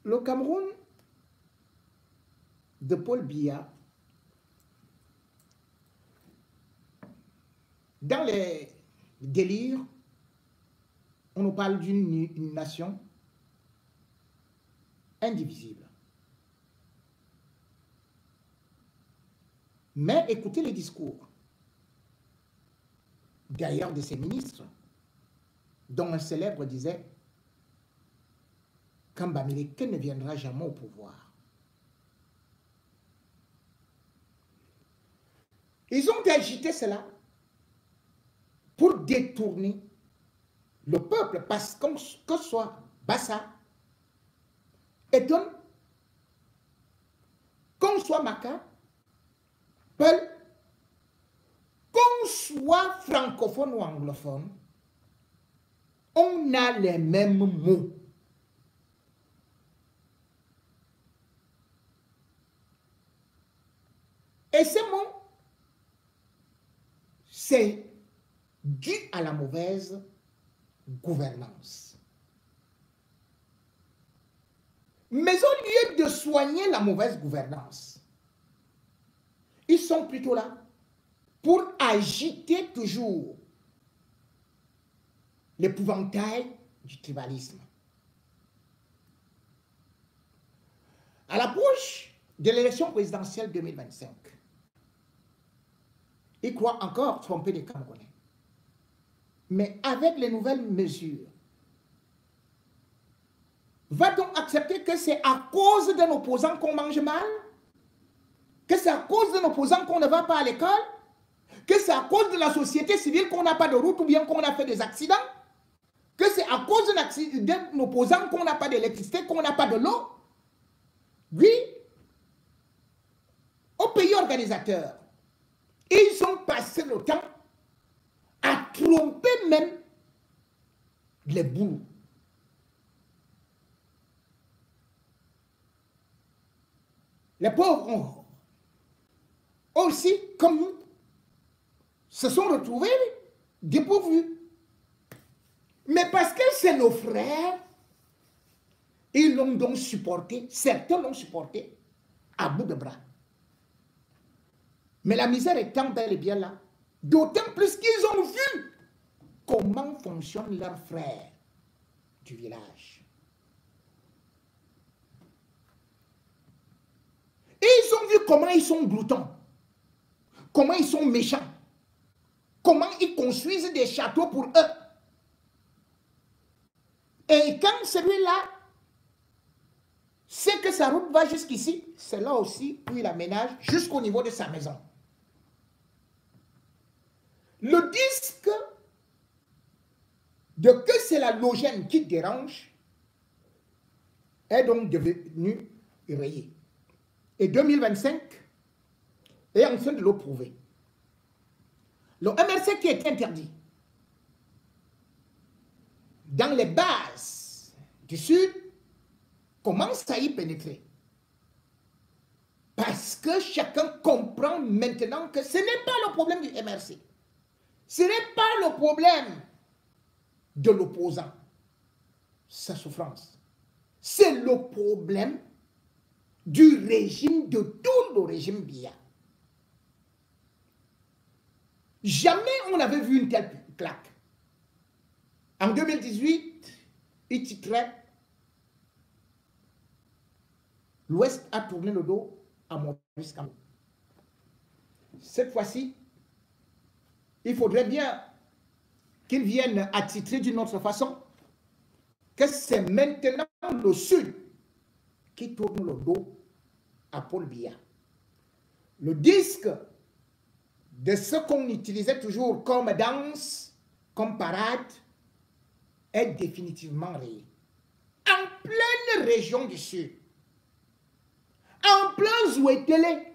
Le Cameroun de Paul Biya, dans les délires, on nous parle d'une nation indivisible. Mais écoutez les discours, d'ailleurs de ses ministres, dont un célèbre disait « Kambamileke ne viendra jamais au pouvoir ». Ils ont agité cela pour détourner le peuple, parce que ce soit Bassa, Eton, qu'on soit Maka, Peul, qu'on soit francophone ou anglophone, on a les mêmes mots. Et ces mots, c'est dû à la mauvaise gouvernance. Mais au lieu de soigner la mauvaise gouvernance, ils sont plutôt là pour agiter toujours l'épouvantail du tribalisme. À l'approche de l'élection présidentielle 2025, ils croient encore tromper les Camerounais. Mais avec les nouvelles mesures, va-t-on accepter que c'est à cause d'un opposant qu'on mange mal? Que c'est à cause d'un opposant qu'on ne va pas à l'école? Que c'est à cause de la société civile qu'on n'a pas de route ou bien qu'on a fait des accidents? Que c'est à cause d'un opposant qu'on n'a pas d'électricité, qu'on n'a pas de l'eau? Oui, au pays organisateur, ils ont passé le temps à tromper même les bouts. Les pauvres aussi, comme nous, se sont retrouvés dépourvus. Mais parce que c'est nos frères, ils l'ont donc supporté, certains l'ont supporté à bout de bras. Mais la misère étant bel et bien là, d'autant plus qu'ils ont vu comment fonctionnent leurs frères du village. Et ils ont vu comment ils sont gloutons, comment ils sont méchants, comment ils construisent des châteaux pour eux. Et quand celui-là sait que sa route va jusqu'ici, c'est là aussi où il aménage jusqu'au niveau de sa maison. Le disque de que c'est la logène qui dérange est donc devenu rayé. Et 2025 est en train de le prouver. Le MRC qui est interdit dans les bases du Sud commence à y pénétrer. Parce que chacun comprend maintenant que ce n'est pas le problème du MRC. Ce n'est pas le problème de l'opposant, sa souffrance. C'est le problème du régime, de tout le régime Biya. Jamais on n'avait vu une telle claque. En 2018, il titrait « L'Ouest a tourné le dos à Maurice Kamto ». Cette fois-ci, il faudrait bien qu'il vienne attitrer d'une autre façon que c'est maintenant le Sud qui tourne le dos à Paul Biya. Le disque de ce qu'on utilisait toujours comme danse, comme parade, est définitivement rayé. En pleine région du Sud, en plein Zouétélé,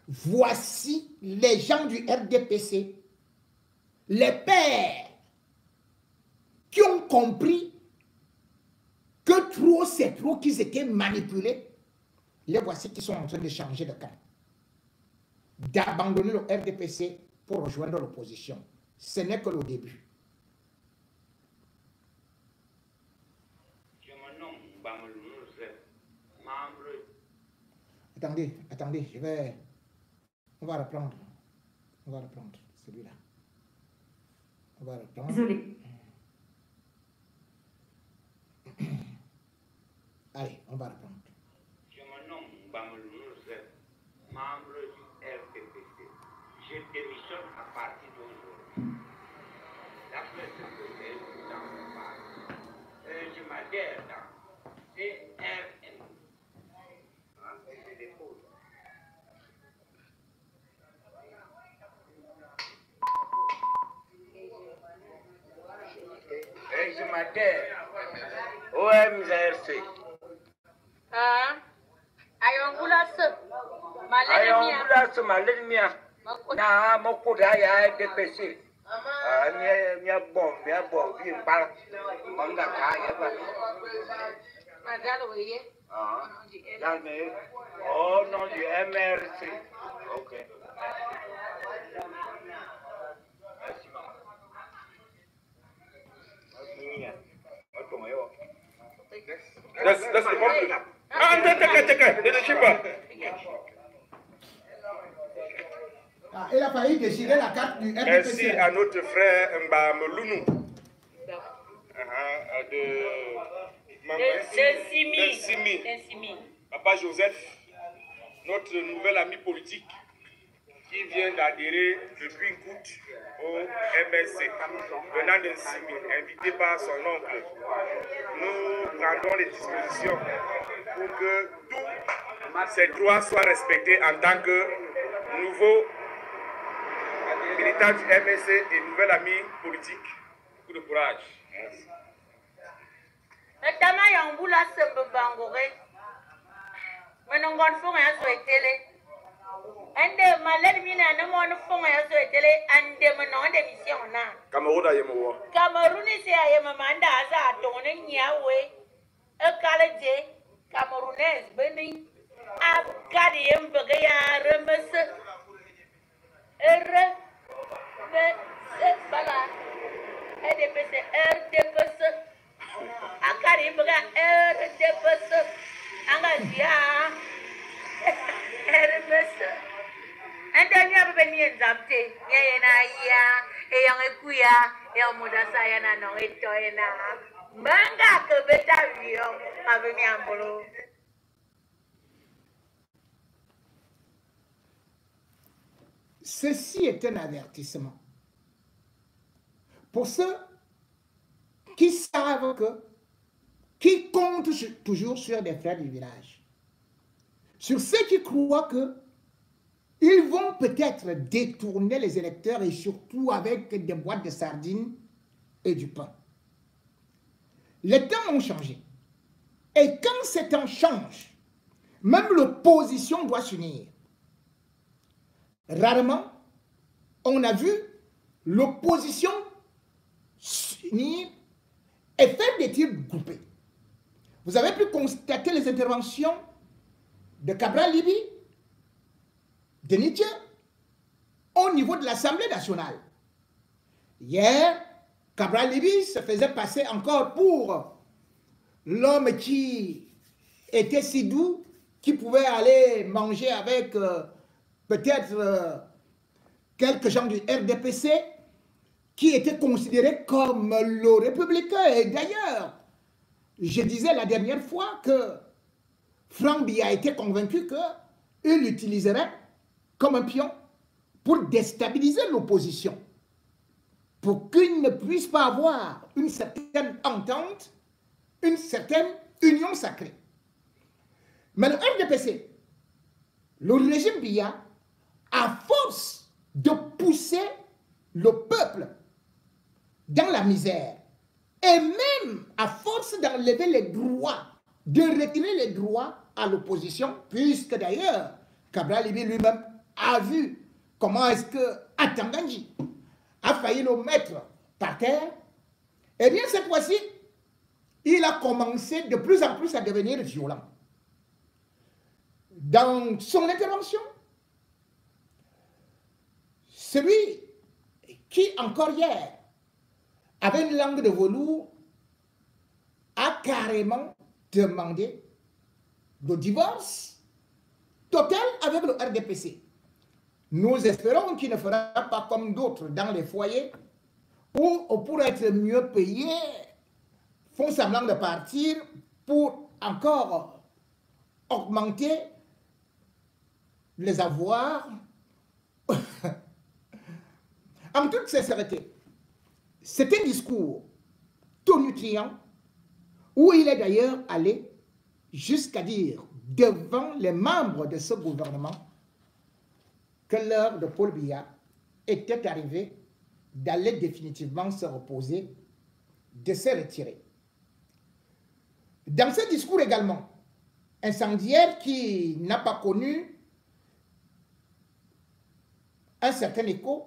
voici les gens du RDPC, les pères qui ont compris que trop c'est trop, qu'ils étaient manipulés. Les voici qui sont en train de changer de camp, d'abandonner le RDPC pour rejoindre l'opposition. Ce n'est que le début. Attendez, on va reprendre. Celui-là. On va reprendre. Désolé. Allez, on va reprendre. Je me nomme Bameloun, membre du RPPC. Je démissionne à partir d'aujourd'hui. D'après ce que j'ai vu dans le passé, je m'adhère dans CRN. Je dépose. Et je m'adhère au MRC. Ayongula malemia na mokuda ya DPC. Mia bom bi para. Manga kaya ba. Oh non du MRC. OK. Merci maman. That's the problem. Il a failli déchirer la carte du RDPC. Merci à notre frère Mbamelounou. De Simi. Papa Joseph, notre nouvel ami politique qui vient d'adhérer depuis une goutte au MSC, venant de Simi, invité par son oncle. Nous prendrons les dispositions pour que tous ces droits soient respectés en tant que nouveau militant du MSC et nouvel ami politique. Beaucoup de courage. Merci. Cameroun c'est à Yamamanda Aza, Tonin Yawe, a Kalaje, Camerounaise, Benny, Abkadium Bagaya, Remus, Bala, RDPC, RDPC, Akarim Baga, RDPC, Angazia, RDPC. And then you have been in Zamte, Yaya, a young Kuya, Elmuda Sayana, no, it toyena. Manga, the better view of a Yambolo. Ceci est un avertissement pour ceux qui savent qui comptent toujours sur des frères du village, sur ceux qui croient que ils vont peut-être détourner les électeurs et surtout avec des boîtes de sardines et du pain. Les temps ont changé. Et quand ces temps changent, même l'opposition doit s'unir. Rarement, on a vu l'opposition s'unir et faire des tirs groupés. Vous avez pu constater les interventions de Cabral Libby, de Nietzsche, au niveau de l'Assemblée nationale. Hier, Cabral Libby se faisait passer encore pour l'homme qui était si doux, qui pouvait aller manger avec peut-être quelques gens du RDPC, qui étaient considérés comme le républicain. Et d'ailleurs, je disais la dernière fois que Franck Biya a été convaincu qu'il l'utiliserait comme un pion pour déstabiliser l'opposition, pour qu'il ne puisse pas avoir une certaine entente, une certaine union sacrée. Mais le RDPC, le régime Biya, à force de pousser le peuple dans la misère, et même à force d'enlever les droits, de retirer les droits à l'opposition, puisque d'ailleurs, Cabral Libby lui-même a vu comment est-ce que Atanganji a failli le mettre par terre, eh bien cette fois-ci, il a commencé de plus en plus à devenir violent. Dans son intervention, celui qui encore hier avait une langue de velours a carrément demandé le divorce de totale avec le RDPC. Nous espérons qu'il ne fera pas comme d'autres dans les foyers où, pour être mieux payés, font semblant de partir pour encore augmenter les avoirs. En toute sincérité, c'est un discours tonitruant où il est d'ailleurs allé jusqu'à dire devant les membres de ce gouvernement que l'heure de Paul Biya était arrivée d'aller définitivement se reposer, de se retirer. Dans ce discours également, incendiaire qui n'a pas connu un certain écho,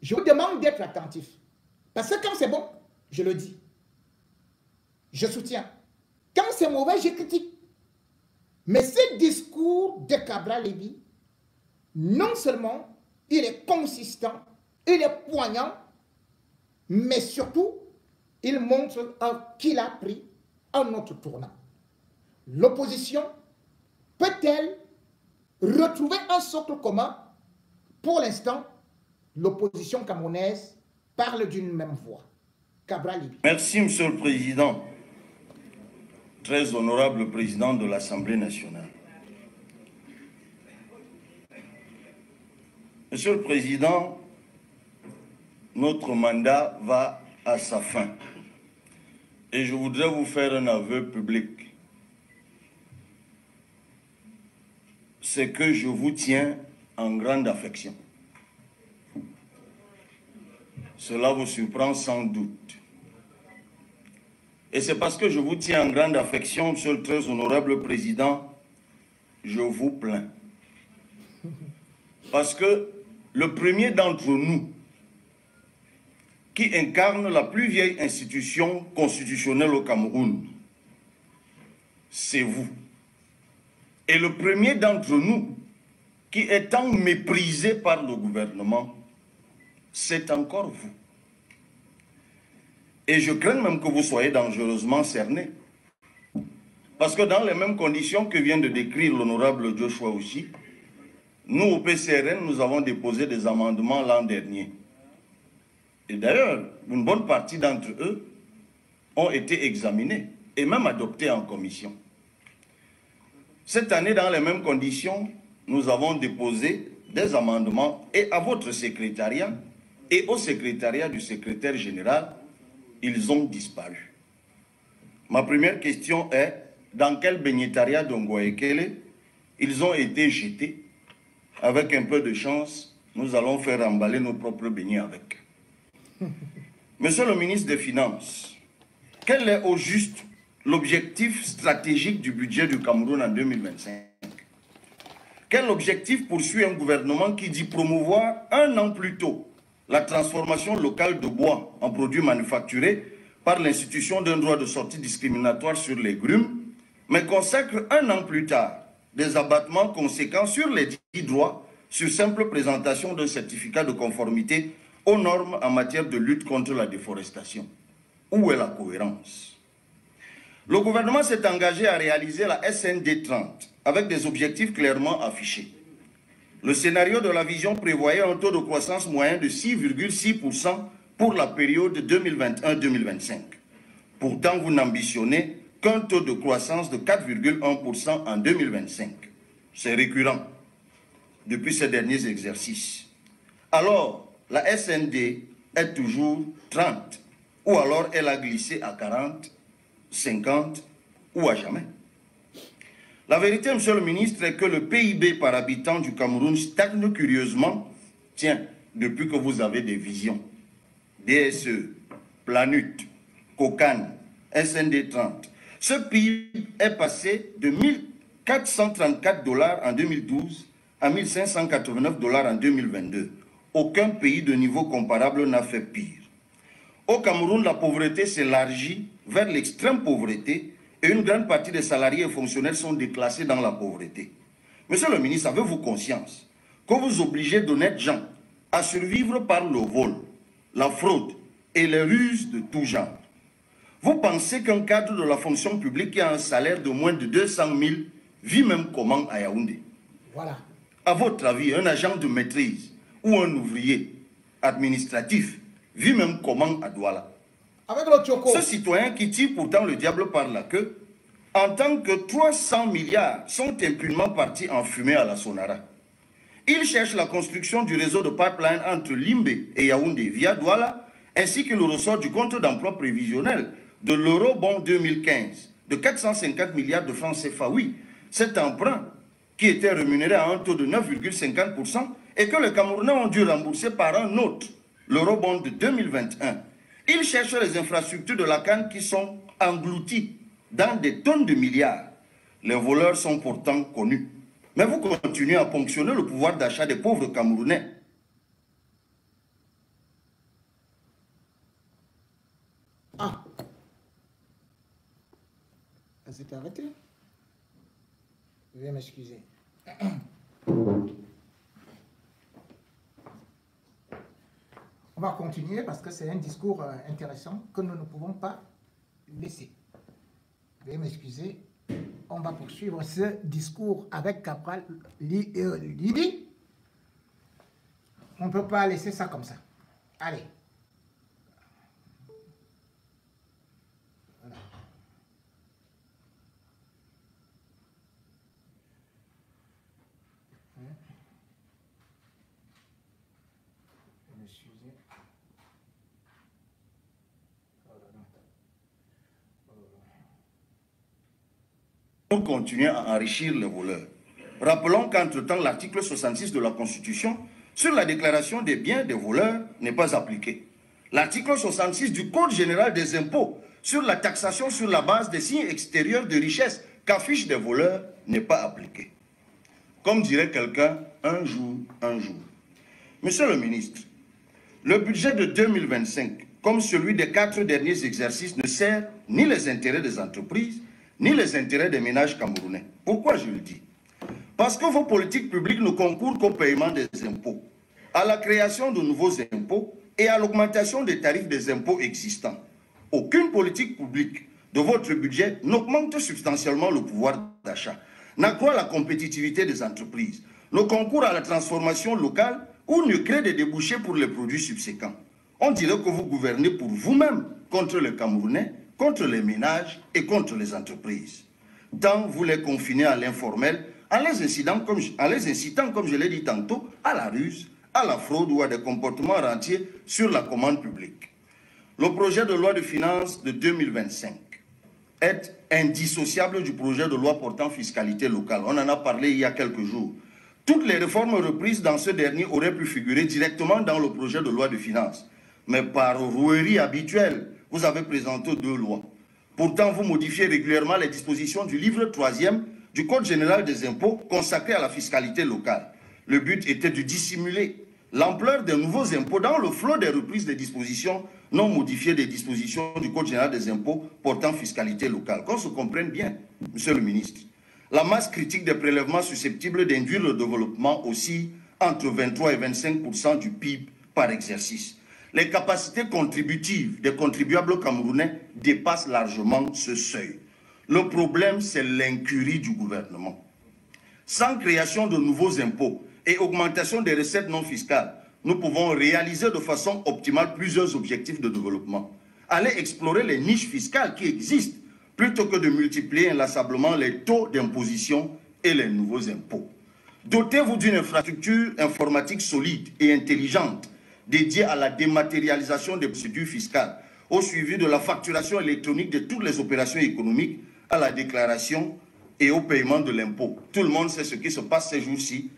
je vous demande d'être attentif. Parce que quand c'est bon, je le dis. Je soutiens. Quand c'est mauvais, je critique. Mais ce discours de Cabral Lévy, non seulement il est consistant, il est poignant, mais surtout, il montre qu'il a pris un autre tournant. L'opposition peut-elle retrouver un socle commun? Pour l'instant, l'opposition camerounaise parle d'une même voix. Cabral Lévy. Merci, Monsieur le Président. Très honorable Président de l'Assemblée nationale. Monsieur le Président, notre mandat va à sa fin. Et je voudrais vous faire un aveu public. C'est que je vous tiens en grande affection. Cela vous surprend sans doute. Et c'est parce que je vous tiens en grande affection, Monsieur le très honorable Président, je vous plains. Parce que le premier d'entre nous qui incarne la plus vieille institution constitutionnelle au Cameroun, c'est vous. Et le premier d'entre nous qui est tant méprisé par le gouvernement, c'est encore vous. Et je crains même que vous soyez dangereusement cerné. Parce que dans les mêmes conditions que vient de décrire l'honorable Joshua aussi, nous au PCRN, nous avons déposé des amendements l'an dernier. Et d'ailleurs, une bonne partie d'entre eux ont été examinés et même adoptés en commission. Cette année, dans les mêmes conditions, nous avons déposé des amendements et à votre secrétariat et au secrétariat du secrétaire général, ils ont disparu. Ma première question est, dans quel bénétariat d'Ongoekele ils ont été jetés? Avec un peu de chance, nous allons faire emballer nos propres beignets avec. Monsieur le ministre des Finances, quel est au juste l'objectif stratégique du budget du Cameroun en 2025? Quel objectif poursuit un gouvernement qui dit promouvoir un an plus tôt la transformation locale de bois en produits manufacturés par l'institution d'un droit de sortie discriminatoire sur les grumes, mais consacre un an plus tard des abattements conséquents sur les dits droits sur simple présentation d'un certificat de conformité aux normes en matière de lutte contre la déforestation? Où est la cohérence? Le gouvernement s'est engagé à réaliser la SND 30 avec des objectifs clairement affichés. Le scénario de la vision prévoyait un taux de croissance moyen de 6,6% pour la période 2021-2025. Pourtant, vous n'ambitionnez qu'un taux de croissance de 4,1% en 2025. C'est récurrent depuis ces derniers exercices. Alors, la SND est toujours 30, ou alors elle a glissé à 40, 50 ou à jamais. La vérité, monsieur le ministre, est que le PIB par habitant du Cameroun stagne curieusement, tiens, depuis que vous avez des visions. DSE, Planut, Cocan, SND 30. Ce PIB est passé de 1434 $ en 2012 à 1589 $ en 2022. Aucun pays de niveau comparable n'a fait pire. Au Cameroun, la pauvreté s'élargit vers l'extrême pauvreté et une grande partie des salariés et fonctionnaires sont déclassés dans la pauvreté. Monsieur le ministre, avez-vous conscience que vous obligez d'honnêtes gens à survivre par le vol, la fraude et les ruses de tout genre? Vous pensez qu'un cadre de la fonction publique qui a un salaire de moins de 200 000 vit même comment à Yaoundé? Voilà. À votre avis, un agent de maîtrise ou un ouvrier administratif vit même comment à Douala? Avec le Tchoko. Ce citoyen qui tire pourtant le diable par la queue, entend que 300 milliards sont impunément partis en fumée à la Sonara. Il cherche la construction du réseau de pipeline entre Limbe et Yaoundé via Douala, ainsi que le ressort du compte d'emploi prévisionnel de l'eurobond 2015 de 450 milliards de francs CFA. Oui, cet emprunt qui était rémunéré à un taux de 9,50% et que les Camerounais ont dû rembourser par un autre, l'eurobond de 2021. Il cherche les infrastructures de la canne qui sont englouties dans des tonnes de milliards. Les voleurs sont pourtant connus. Mais vous continuez à ponctionner le pouvoir d'achat des pauvres Camerounais. Ah. Elle s'est arrêtée. Veuillez m'excuser. On va continuer parce que c'est un discours intéressant que nous ne pouvons pas laisser. Veuillez m'excuser. On va poursuivre ce discours avec Capral Lidi. On ne peut pas laisser ça comme ça. Allez. Voilà. Excusez. On continue à enrichir les voleurs. Rappelons qu'entre-temps, l'article 66 de la Constitution sur la déclaration des biens des voleurs n'est pas appliqué. L'article 66 du Code général des impôts sur la taxation sur la base des signes extérieurs de richesse qu'affichent des voleurs n'est pas appliqué. Comme dirait quelqu'un, un jour, un jour. Monsieur le ministre, le budget de 2025, comme celui des 4 derniers exercices, ne sert ni les intérêts des entreprises, ni les intérêts des ménages camerounais. Pourquoi je le dis? Parce que vos politiques publiques ne concourent qu'au paiement des impôts, à la création de nouveaux impôts et à l'augmentation des tarifs des impôts existants. Aucune politique publique de votre budget n'augmente substantiellement le pouvoir d'achat, n'accroît la compétitivité des entreprises, ne concourt à la transformation locale ou ne crée des débouchés pour les produits subséquents. On dirait que vous gouvernez pour vous-même contre les Camerounais, contre les ménages et contre les entreprises. Tant vous les confinez à l'informel, en les incitant, comme je l'ai dit tantôt, à la ruse, à la fraude ou à des comportements rentiers sur la commande publique. Le projet de loi de finances de 2025 est indissociable du projet de loi portant fiscalité locale. On en a parlé il y a quelques jours. Toutes les réformes reprises dans ce dernier auraient pu figurer directement dans le projet de loi de finances. Mais par rouerie habituelle, vous avez présenté 2 lois. Pourtant, vous modifiez régulièrement les dispositions du livre 3e du Code général des impôts consacré à la fiscalité locale. Le but était de dissimuler l'ampleur des nouveaux impôts dans le flot des reprises des dispositions non modifiées des dispositions du Code général des impôts portant fiscalité locale. Qu'on se comprenne bien, monsieur le ministre. La masse critique des prélèvements susceptibles d'induire le développement aussi entre 23 et 25% du PIB par exercice. Les capacités contributives des contribuables camerounais dépassent largement ce seuil. Le problème, c'est l'incurie du gouvernement. Sans création de nouveaux impôts et augmentation des recettes non fiscales, nous pouvons réaliser de façon optimale plusieurs objectifs de développement. Allez explorer les niches fiscales qui existent, plutôt que de multiplier inlassablement les taux d'imposition et les nouveaux impôts. Dotez-vous d'une infrastructure informatique solide et intelligente dédiée à la dématérialisation des procédures fiscales, au suivi de la facturation électronique de toutes les opérations économiques, à la déclaration et au paiement de l'impôt. Tout le monde sait ce qui se passe ces jours-ci.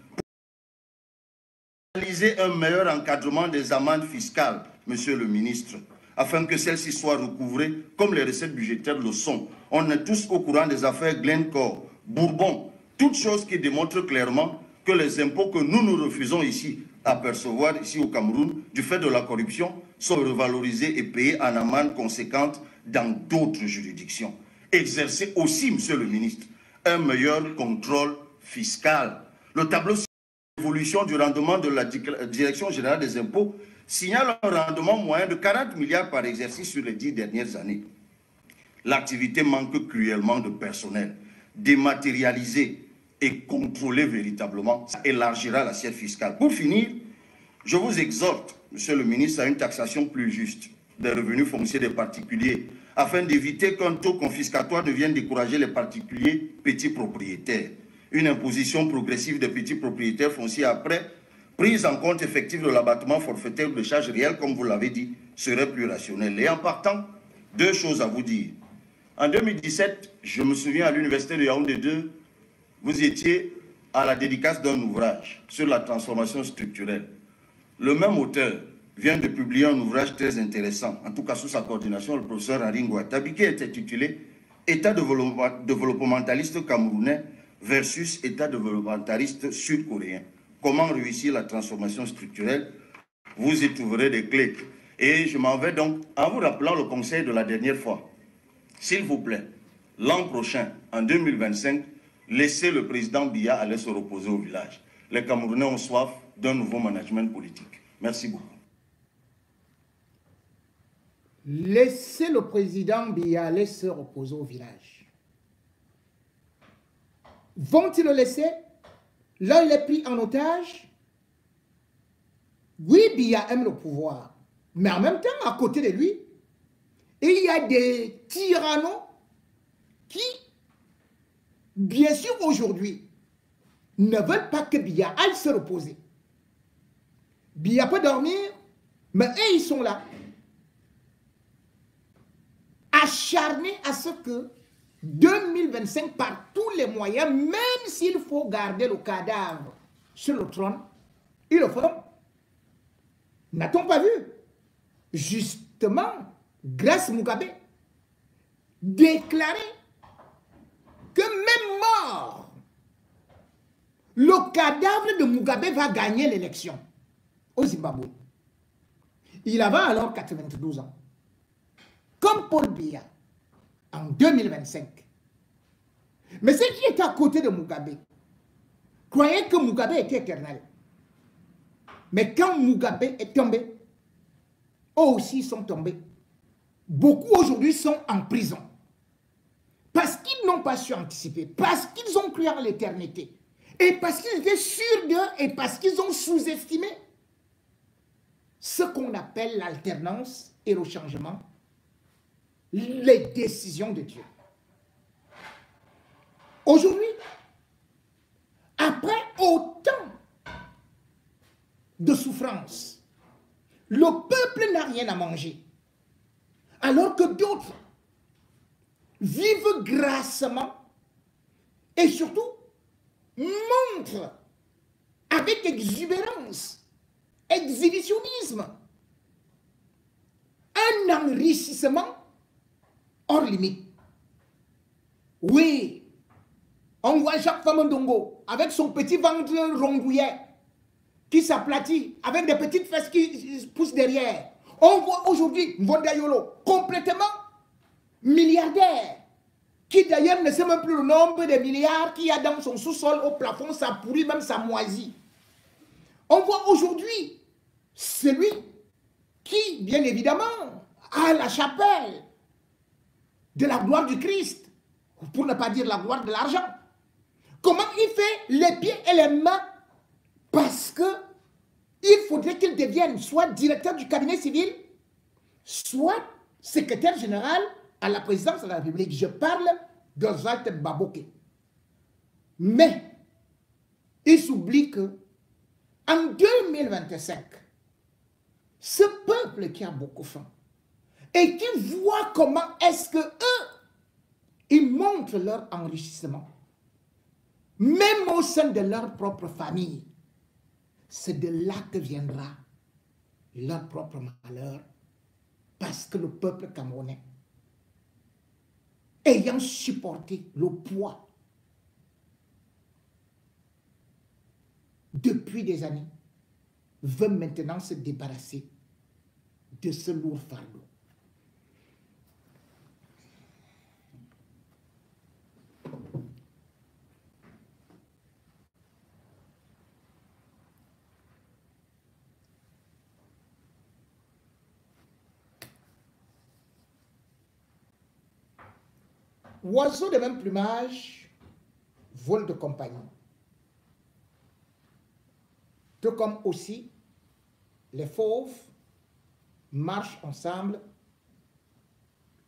Réaliser un meilleur encadrement des amendes fiscales, monsieur le ministre, afin que celles-ci soient recouvrées comme les recettes budgétaires le sont. On est tous au courant des affaires Glencore, Bourbon, toutes choses qui démontrent clairement que les impôts que nous refusons ici à percevoir ici au Cameroun, du fait de la corruption, sont revalorisés et payés en amende conséquente dans d'autres juridictions. Exercer aussi, monsieur le ministre, un meilleur contrôle fiscal. Le tableau sur l'évolution du rendement de la Direction générale des impôts signale un rendement moyen de 40 milliards par exercice sur les 10 dernières années. L'activité manque cruellement de personnel. Dématérialisée et contrôler véritablement, ça élargira l'assiette fiscale. Pour finir, je vous exhorte, Monsieur le ministre, à une taxation plus juste des revenus fonciers des particuliers, afin d'éviter qu'un taux confiscatoire ne vienne décourager les particuliers petits propriétaires. Une imposition progressive des petits propriétaires fonciers après prise en compte effective de l'abattement forfaitaire de charges réelles, comme vous l'avez dit, serait plus rationnelle. Et en partant, deux choses à vous dire. En 2017, je me souviens à l'université de Yaoundé 2, vous étiez à la dédicace d'un ouvrage sur la transformation structurelle. Le même auteur vient de publier un ouvrage très intéressant, en tout cas sous sa coordination, le professeur Henri Ngouattabi, qui est intitulé « État développementaliste camerounais versus État développementaliste sud-coréen. Comment réussir la transformation structurelle ?» Vous y trouverez des clés. Et je m'en vais donc en vous rappelant le conseil de la dernière fois. S'il vous plaît, l'an prochain, en 2025, laissez le président Biya aller se reposer au village. Les Camerounais ont soif d'un nouveau management politique. Merci beaucoup. Laissez le président Biya aller se reposer au village. Vont-ils le laisser? Là, il est pris en otage. Oui, Biya aime le pouvoir. Mais en même temps, à côté de lui, il y a des tyrannos qui, bien sûr, aujourd'hui, ne veulent pas que Biya aille se reposer. Biya peut dormir, mais eux, ils sont là, acharnés à ce que 2025, par tous les moyens, même s'il faut garder le cadavre sur le trône, ils le feront. N'a-t-on pas vu? Justement, Grace Mugabe déclarait que même mort, le cadavre de Mugabe va gagner l'élection au Zimbabwe. Il avait alors 92 ans. Comme Paul Biya, en 2025. Mais ceux qui étaient à côté de Mugabe croyaient que Mugabe était éternel. Mais quand Mugabe est tombé, eux aussi sont tombés. Beaucoup aujourd'hui sont en prison. Parce qu'ils n'ont pas su anticiper, parce qu'ils ont cru en l'éternité, et parce qu'ils étaient sûrs d'eux, et parce qu'ils ont sous-estimé ce qu'on appelle l'alternance et le changement, les décisions de Dieu. Aujourd'hui, après autant de souffrance, le peuple n'a rien à manger, alors que d'autres vivent grassement et surtout montrent avec exubérance, exhibitionnisme, un enrichissement hors limite. Oui, on voit Jacques Famondongo avec son petit ventre rondouillet qui s'aplatit, avec des petites fesses qui poussent derrière. On voit aujourd'hui Mbondayolo complètement milliardaire, qui d'ailleurs ne sait même plus le nombre de milliards qu'il y a dans son sous-sol, au plafond, ça pourrit, même ça moisit. On voit aujourd'hui celui qui, bien évidemment, a la chapelle de la gloire du Christ, pour ne pas dire la gloire de l'argent. Comment il fait les pieds et les mains? Parce que il faudrait qu'il devienne soit directeur du cabinet civil, soit secrétaire général à la présidence de la République. Je parle d'Oswald Baboke. Mais il s'oublie que en 2025, ce peuple qui a beaucoup faim et qui voit comment est-ce que eux, ils montrent leur enrichissement, même au sein de leur propre famille, c'est de là que viendra leur propre malheur, parce que le peuple camerounais, ayant supporté le poids depuis des années, veut maintenant se débarrasser de ce lourd fardeau. Oiseaux de même plumage, vol de compagnie. Tout comme aussi les fauves marchent ensemble,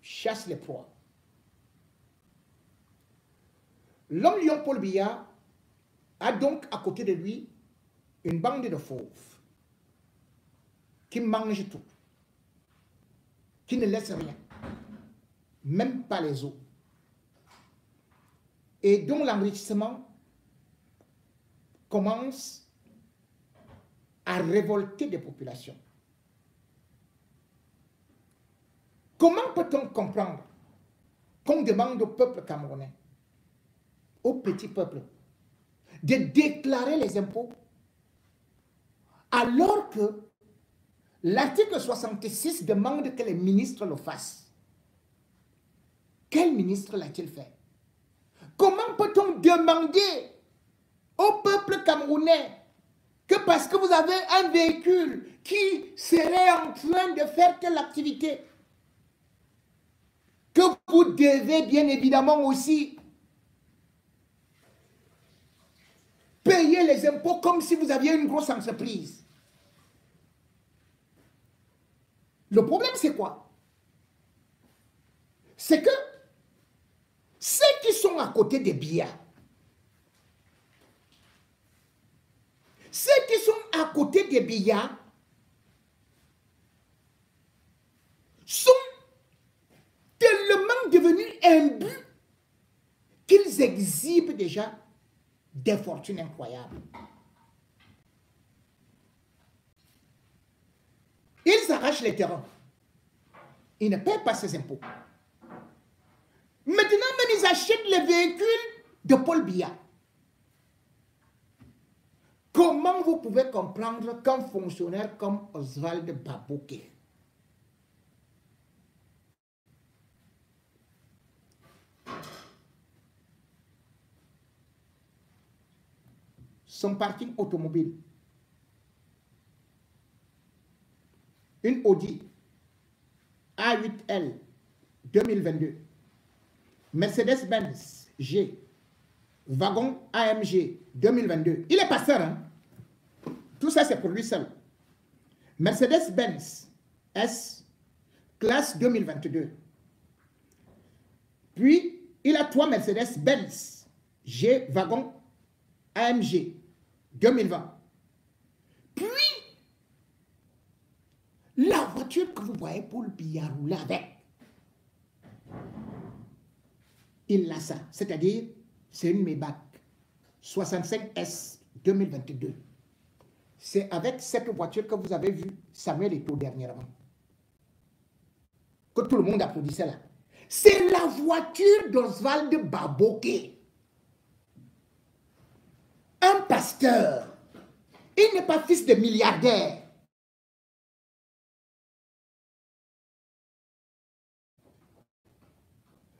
chassent les proies. L'homme lion Paul Biya a donc à côté de lui une bande de fauves qui mangent tout, qui ne laissent rien, même pas les os, et dont l'enrichissement commence à révolter des populations. Comment peut-on comprendre qu'on demande au peuple camerounais, au petit peuple, de déclarer les impôts alors que l'article 66 demande que les ministres le fassent? Quel ministre l'a-t-il fait? Comment peut-on demander au peuple camerounais que parce que vous avez un véhicule qui serait en train de faire telle activité, que vous devez bien évidemment aussi payer les impôts comme si vous aviez une grosse entreprise? Le problème, c'est quoi? C'est que ceux qui sont à côté des Biya, ceux qui sont à côté des Biya sont tellement devenus imbus qu'ils exhibent déjà des fortunes incroyables. Ils arrachent les terrains. Ils ne paient pas ces impôts. Maintenant, même ils achètent les véhicules de Paul Biya. Comment vous pouvez comprendre qu'un fonctionnaire comme Oswald Baboké, son parking automobile, une Audi A8L 2022, Mercedes-Benz G, wagon AMG 2022. Il est passeur, hein? Tout ça, c'est pour lui seul. Mercedes-Benz S, classe 2022. Puis, il a 3 Mercedes-Benz G, wagon AMG 2020. Puis, la voiture que vous voyez Paul Biya rouler avec, il a ça. C'est-à-dire, c'est une Maybach 65S 2022. C'est avec cette voiture que vous avez vu Samuel Eto'o dernièrement, que tout le monde applaudissait là. C'est la voiture d'Oswald Baboké, un pasteur. Il n'est pas fils de milliardaire.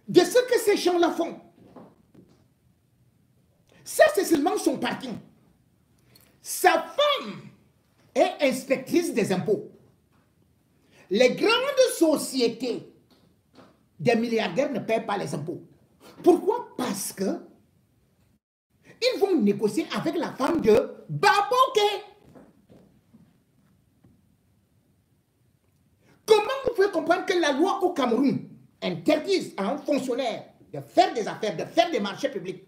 De ce que ces gens-là font, ça c'est seulement son parking. Sa femme est inspectrice des impôts. Les grandes sociétés des milliardaires ne paient pas les impôts. Pourquoi? Parce que ils vont négocier avec la femme de Baboké. Comment vous pouvez comprendre que la loi au Cameroun interdise à un fonctionnaire de faire des affaires, de faire des marchés publics?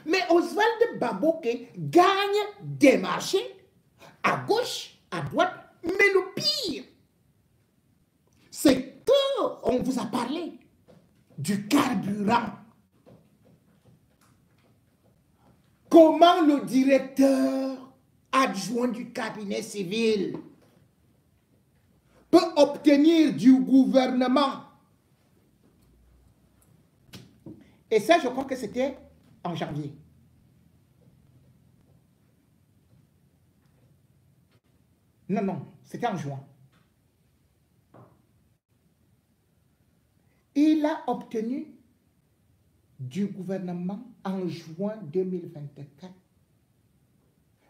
Mais Oswald Baboké gagne des marchés à gauche, à droite. Mais le pire, c'est qu'on vous a parlé du carburant. Comment le directeur adjoint du cabinet civil peut obtenir du gouvernement, et ça je crois que c'était en janvier, non, c'était en juin, il a obtenu du gouvernement en juin 2024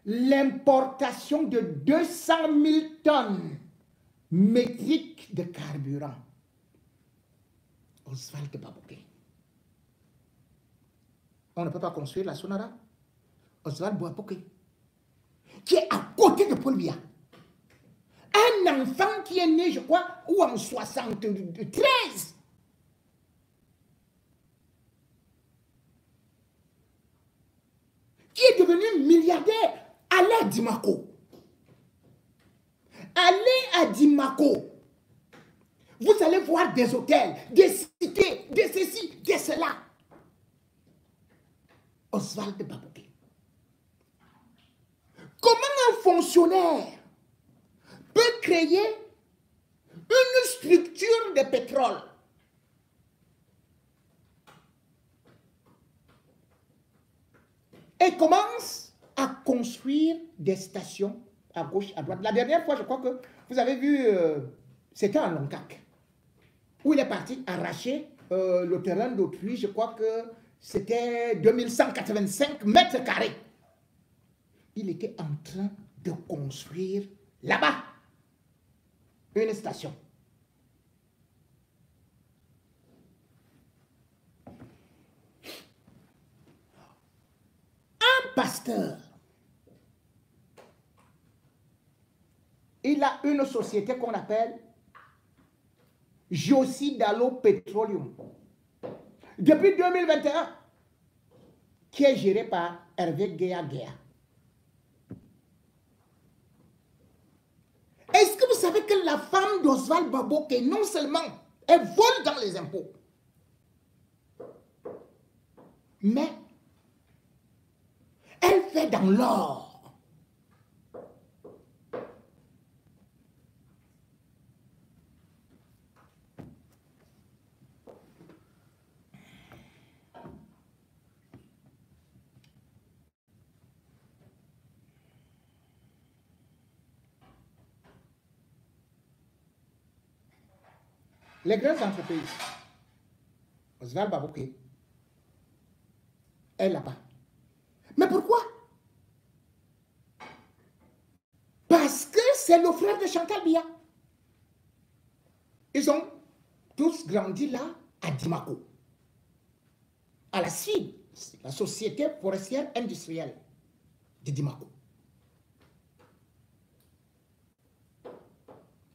l'importation de 200 000 tonnes métriques de carburant. Oswald Baboké. on ne peut pas construire la Sonara. Oswald Boapoké, qui est à côté de Paul Biya. Un enfant qui est né, je crois, ou en 73. Qui est devenu milliardaire. Allez à Dimako. Allez à Dimako. Vous allez voir des hôtels, des cités, des ceci, des cela. Oswald Baboké. Comment un fonctionnaire peut créer une structure de pétrole et commence à construire des stations à gauche, à droite. La dernière fois, je crois que vous avez vu, c'était en Loncac, où il est parti arracher le terrain d'autrui. Je crois que c'était 2185 mètres carrés. Il était en train de construire là-bas une station. Un pasteur, il a une société qu'on appelle Josi Dalo Petroleum, depuis 2021, qui est gérée par Hervé Guéa. Est-ce que vous savez que la femme d'Oswald Baboké, non seulement elle vole dans les impôts, mais elle fait dans l'or. Les grandes entreprises, Oswald Baboké, est là-bas. Mais pourquoi? Parce que c'est le frère de Chantal Biya. Ils ont tous grandi là, à Dimako, à la SFID, la Société forestière industrielle de Dimako.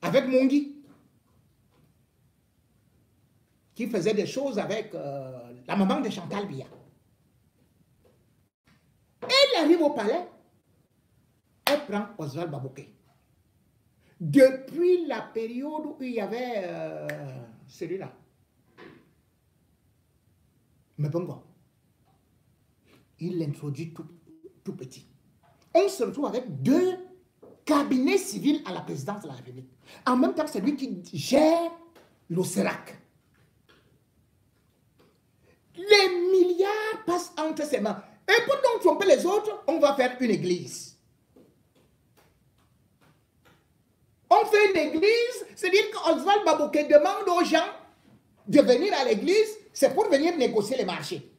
Avec Mongi, qui faisait des choses avec la maman de Chantal Biya. Elle arrive au palais, elle prend Oswald Baboké. Depuis la période où il y avait celui-là, Mbongo, il l'introduit tout petit. On se retrouve avec 2 cabinets civils à la présidence de la République. En même temps, c'est lui qui gère l'OCERAC. Les milliards passent entre ses mains. Et pour donc tromper les autres, on va faire une église. On fait une église, c'est-à-dire qu'Oswald Baboké demande aux gens de venir à l'église, c'est pour venir négocier les marchés.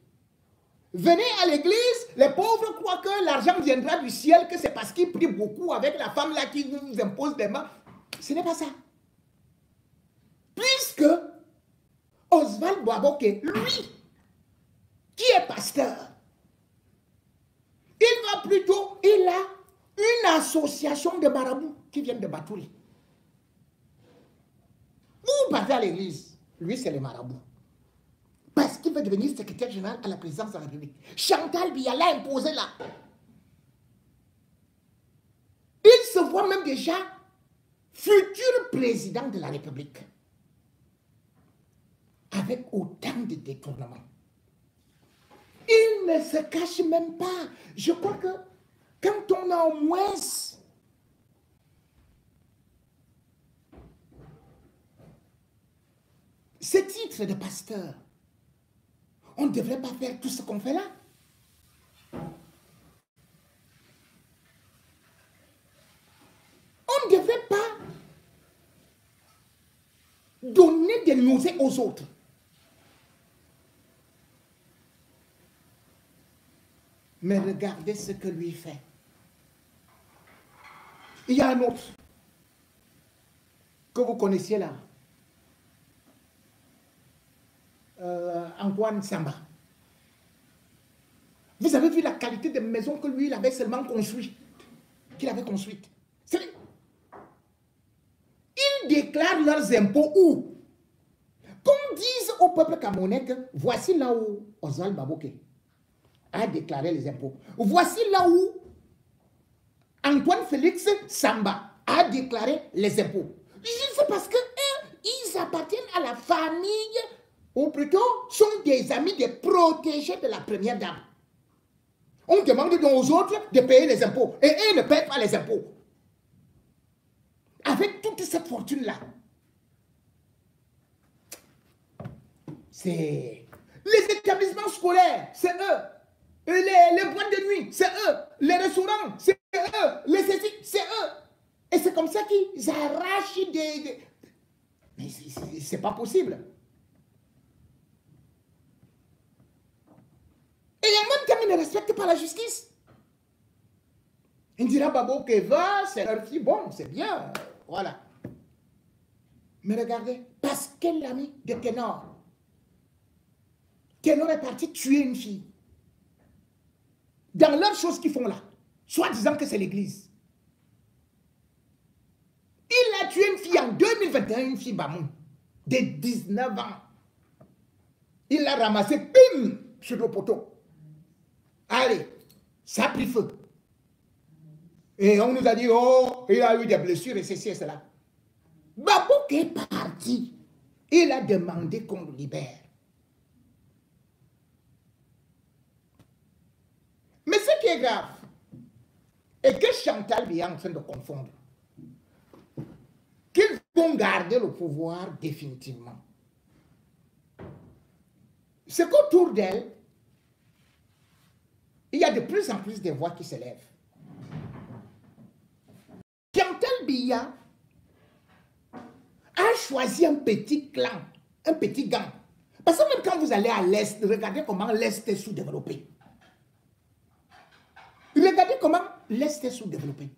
Venez à l'église, les pauvres croient que l'argent viendra du ciel, que c'est parce qu'ils prient beaucoup avec la femme là qui nous impose des mains. Ce n'est pas ça. Puisque Oswald Baboké, lui, qui est pasteur, il va plutôt, il a une association de marabouts qui viennent de Batouri. Vous partez à l'église, lui c'est les marabouts. Parce qu'il veut devenir secrétaire général à la présidence de la République. Chantal Biya l'a imposé là. Il se voit même déjà futur président de la République. Avec autant de détournements. Il ne se cache même pas. Je crois que quand on a au moins ce titre de pasteur, on ne devrait pas faire tout ce qu'on fait là. On ne devrait pas donner des nausées aux autres. Mais regardez ce que lui fait. Il y a un autre que vous connaissiez là. Antoine Samba. Vous avez vu la qualité de maison que lui, il avait seulement construite. Qu'il avait construite. Ils déclarent leurs impôts où? Qu'on dise au peuple camerounais que voici là où Oswald Baboké a déclaré les impôts. Voici là où Antoine Félix Samba a déclaré les impôts. C'est parce que ils appartiennent à la famille, ou plutôt sont des amis, des protégés de la première dame. On demande donc aux autres de payer les impôts. Et eux ne payent pas les impôts. Avec toute cette fortune-là. C'est les établissements scolaires, c'est eux. Les boîtes de nuit, c'est eux. Les restaurants, c'est eux. Les ceci, c'est eux. Et c'est comme ça qu'ils arrachent des... Mais c'est pas possible. Et en même temps, ils ne respectent pas la justice. Il dira, Babo Keva, c'est leur fille, bon, c'est bien, voilà. Mais regardez, parce qu'elle l'ami de Ténor. Ténor est parti tuer une fille. Dans leurs choses qu'ils font là, soit disant que c'est l'église. Il a tué une fille en 2021, une fille Bamou, de 19 ans. Il l'a ramassée, bim, sur le poteau. Allez, ça a pris feu. Et on nous a dit, oh, il a eu des blessures et ceci et cela. Babouk est parti. Il a demandé qu'on le libère. Mais ce qui est grave, et que Chantal est en train de confondre, qu'ils vont garder le pouvoir définitivement. C'est qu'autour d'elle, il y a de plus en plus de voix qui s'élèvent. Chantal Biya a choisi un petit clan, un petit gang. Parce que même quand vous allez à l'Est, regardez comment l'Est est sous-développé. Regardez comment l'Est est sous-développé.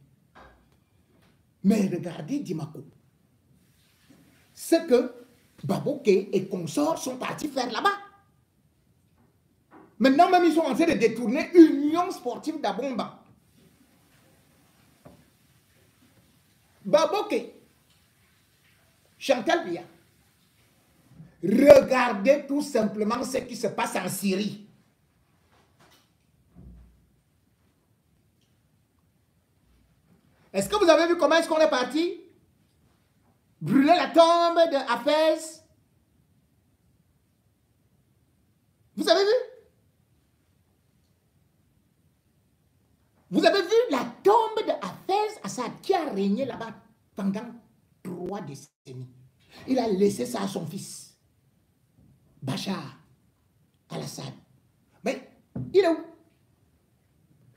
Mais regardez Dimako. Ce que Baboké et consorts sont partis faire là-bas. Maintenant même, ils sont en train de détourner Union Sportive d'Abomba. Baboké, Chantal Biya, regardez tout simplement ce qui se passe en Syrie. Est-ce que vous avez vu comment est-ce qu'on est parti? Brûler la tombe de Hafez. Vous avez vu? Vous avez vu la tombe de Hafez Assad qui a régné là-bas pendant 3 décennies. Il a laissé ça à son fils, Bachar al-Assad. Mais il est où?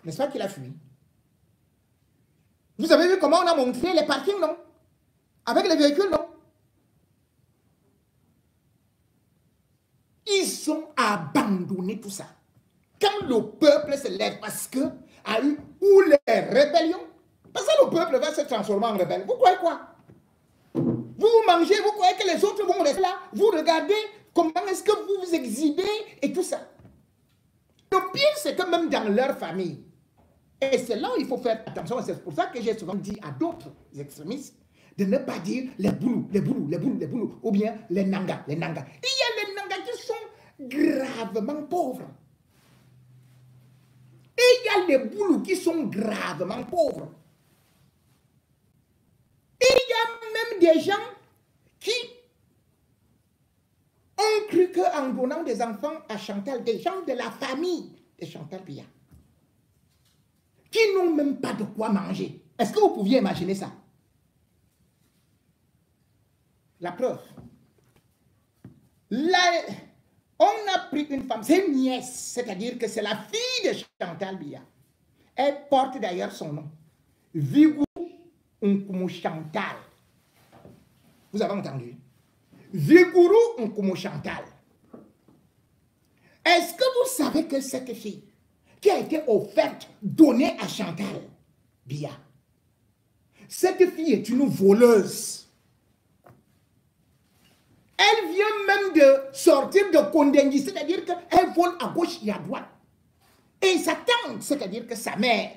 N'est-ce pas qu'il a fui? Vous avez vu comment on a montré les parkings, non? Avec les véhicules, non? Ils ont abandonné tout ça. Quand le peuple se lève, parce que a eu ou les rébellions, parce que le peuple va se transformer en rebelle. Vous croyez quoi? Vous mangez, vous croyez que les autres vont rester là? Vous regardez comment est-ce que vous vous exhibez et tout ça. Le pire, c'est que même dans leur famille, et c'est là où il faut faire attention, c'est pour ça que j'ai souvent dit à d'autres extrémistes de ne pas dire les boulous, les boulous, les boulous, les boulous, ou bien les nangas, les nangas. Il y a les nangas qui sont gravement pauvres. Et il y a les boulous qui sont gravement pauvres. Et il y a même des gens qui ont cru qu'en donnant des enfants à Chantal, des gens de la famille de Chantal Biya, qui n'ont même pas de quoi manger. Est-ce que vous pouviez imaginer ça? La preuve. Là, on a pris une femme, c'est une nièce, c'est-à-dire que c'est la fille de Chantal Biya. Elle porte d'ailleurs son nom. Vigou Nkumu Chantal. Vous avez entendu? Vigourou Nkumu Chantal. Est-ce que vous savez que cette fille qui a été offerte, donnée à Chantal Biya, cette fille est une voleuse. Elle vient même de sortir de Kondengi, c'est-à-dire qu'elle vole à gauche et à droite. Et Et sa tante, c'est-à-dire que sa mère,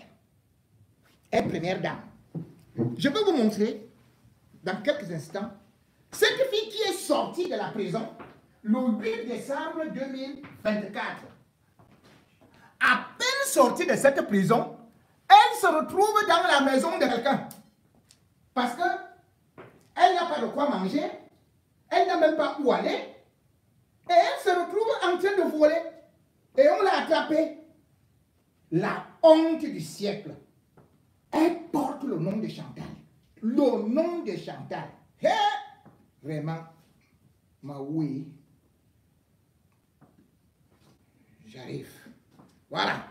est première dame. Je vais vous montrer, dans quelques instants, cette fille qui est sortie de la prison le 8 décembre 2024. À peine sortie de cette prison, elle se retrouve dans la maison de quelqu'un. Parce qu'elle n'a pas de quoi manger, elle n'a même pas où aller, et elle se retrouve en train de voler. Et on l'a attrapée. La honte du siècle. Elle porte le nom de Chantal. Le nom de Chantal. Hey! Vraiment, oui. J'arrive. Voilà.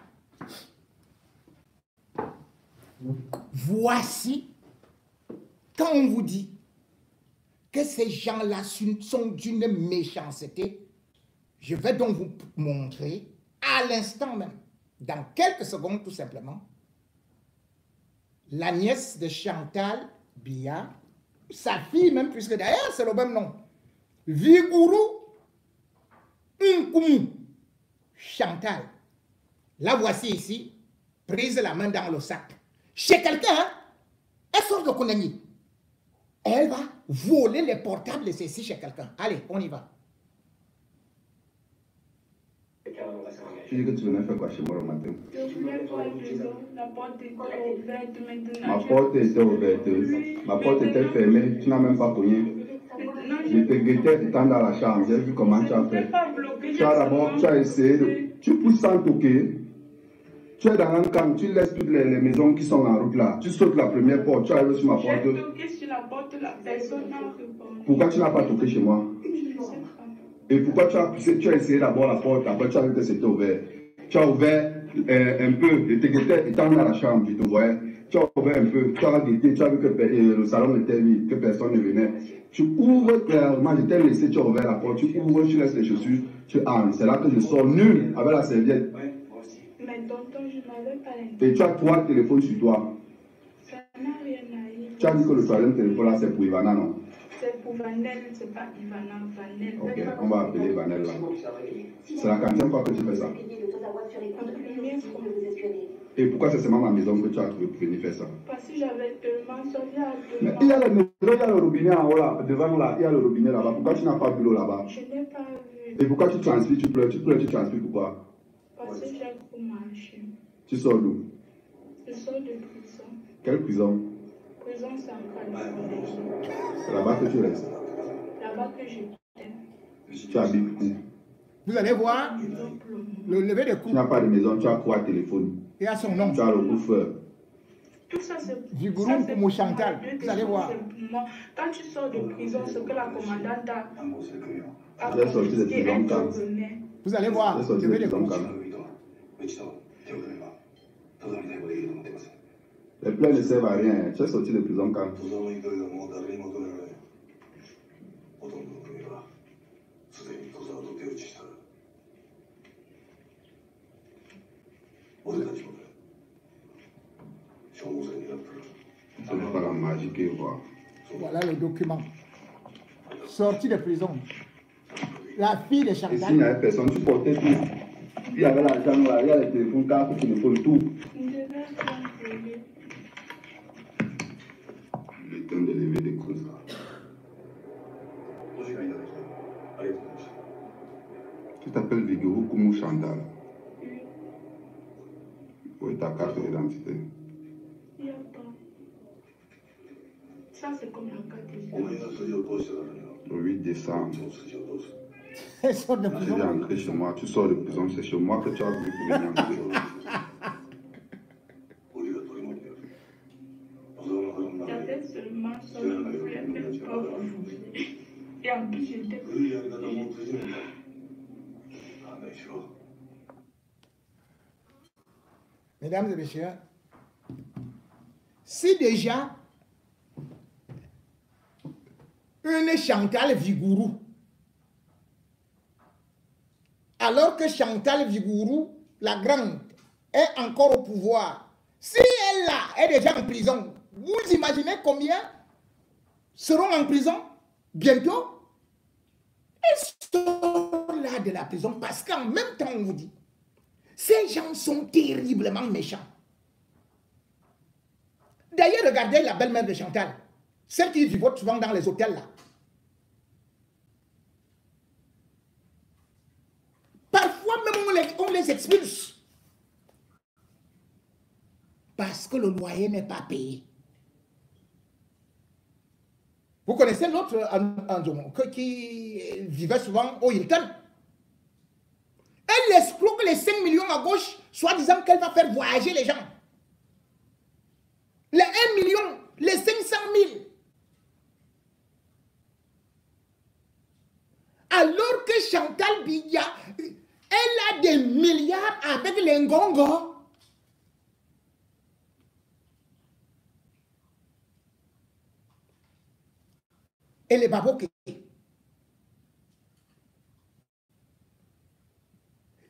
Voici, quand on vous dit que ces gens-là sont d'une méchanceté, je vais donc vous montrer à l'instant même, dans quelques secondes tout simplement, la nièce de Chantal Biya, sa fille même, puisque d'ailleurs c'est le même nom, Viguru Nkumu Chantal. La voici ici, prise la main dans le sac. Chez quelqu'un, hein, elle sort de Konani. Elle va voler les portables de ceci chez quelqu'un. Allez, on y va. Tu dis que tu venais faire quoi chez moi le matin? Je voulais voir la maison, la porte était ouverte maintenant. Ma porte était ouverte, ma porte était fermée, tu n'as même pas cogné. Je te guettais étant dans la chambre, j'ai vu comment tu as fait. Tu as d'abord, tu as essayé de... Tu pousses sans toquer. Tu es dans un camp, tu laisses toutes les maisons qui sont en route là. Tu sautes la première porte, tu arrives sur ma porte. J'ai toqué sur la porte, la personne n'a répondu. Pourquoi tu n'as pas toqué chez moi? Je ne sais pas. Et pourquoi tu as essayé d'abord la porte, après tu as vu que c'était ouvert. Tu as ouvert un peu, je te guettais étant dans la chambre, je te voyais. Tu as ouvert un peu, tu as guetté, tu as vu que le salon était vide, que personne ne venait. Tu ouvres clairement, je t'ai laissé, tu as ouvert la porte, tu ouvres, tu laisses les chaussures, tu entres. C'est là que je sors nul avec la serviette. Mais tonton, je n'avais pas l'intention. Et tu as 3 téléphones sur toi. Ça n'a rien à y. Tu as dit que le troisième téléphone là c'est pour Ivana, non? C'est pour Vanel, c'est pas Ivana, Vanel. Ok, on va appeler Vanel là. C'est la 40e fois que tu fais ça. Et pourquoi c'est seulement ma maison que tu as trouvé pour venir faire ça? Parce que j'avais tellement sonné à Mais demain. il y a la maison, il y a le robinet en haut là, devant là, il y a le robinet là-bas. Pourquoi tu n'as pas vu l'eau là-bas? Je n'ai pas vu. Et pourquoi tu transpires, tu pleures, tu transpires pourquoi? Parce que j'ai trop marché. Tu sors d'où? Je sors de prison. Quelle prison? Prison centrale. C'est là-bas que tu restes. Là-bas que j'étais. Tu habites où? Vous allez voir le lever de Tu coups. n'as pas de maison, tu as 3 téléphones. Et à son nom. Tu as le couffeur. Tout ça, c'est Viguru ça, c'est Nkumu Chantal. pour moi. Vous allez voir. Quand tu sors de prison, ce que la commandante a Tu es sorti de confisqué, prison elle te quand? remet. Vous allez voir Tu es le sorti de lever de prison coups. quand? Les plaies ne servent à rien. Tu es sorti de prison quand? Ce n'est pas la magie qu'il voit. Voilà le document. Sorti de prison. La fille de Et s'il n'y Chantal. avait personne, tu portais tout. Il y avait l'argent là, il y a les téléphones, cartes, téléphone, tout. Je vais t'envoyer. Le temps de lever des causes. Tu t'appelles Viguru Nkumu Chantal. Où est ta carte d'identité? Il n'y a pas. Ça, c'est comme la carte d'identité. Le 8 décembre. Elle sort de Tu prison. viens entrer chez moi, tu sors de prison, c'est chez moi que tu as voulu pour venir entrer. J'avais seulement ça, je ne voulais même pas vous. Et en plus, j'étais. Mesdames et messieurs, si déjà une Chantal Viguru, alors que Chantal Viguru, la grande, est encore au pouvoir, si elle là est déjà en prison, vous imaginez combien seront en prison bientôt? Elle sort là de la prison parce qu'en même temps on vous dit, Ces gens sont terriblement méchants. D'ailleurs, regardez la belle-mère de Chantal, celle qui vivote souvent dans les hôtels là. Parfois même on les expulse. Parce que le loyer n'est pas payé. Vous connaissez l'autre qui vivait souvent au Hilton. Elle escroque les 5 millions à gauche, soi-disant qu'elle va faire voyager les gens. Les 1 million, les 500 000. Alors que Chantal Biya, elle a des milliards avec les Ngongo. Et les baboquets.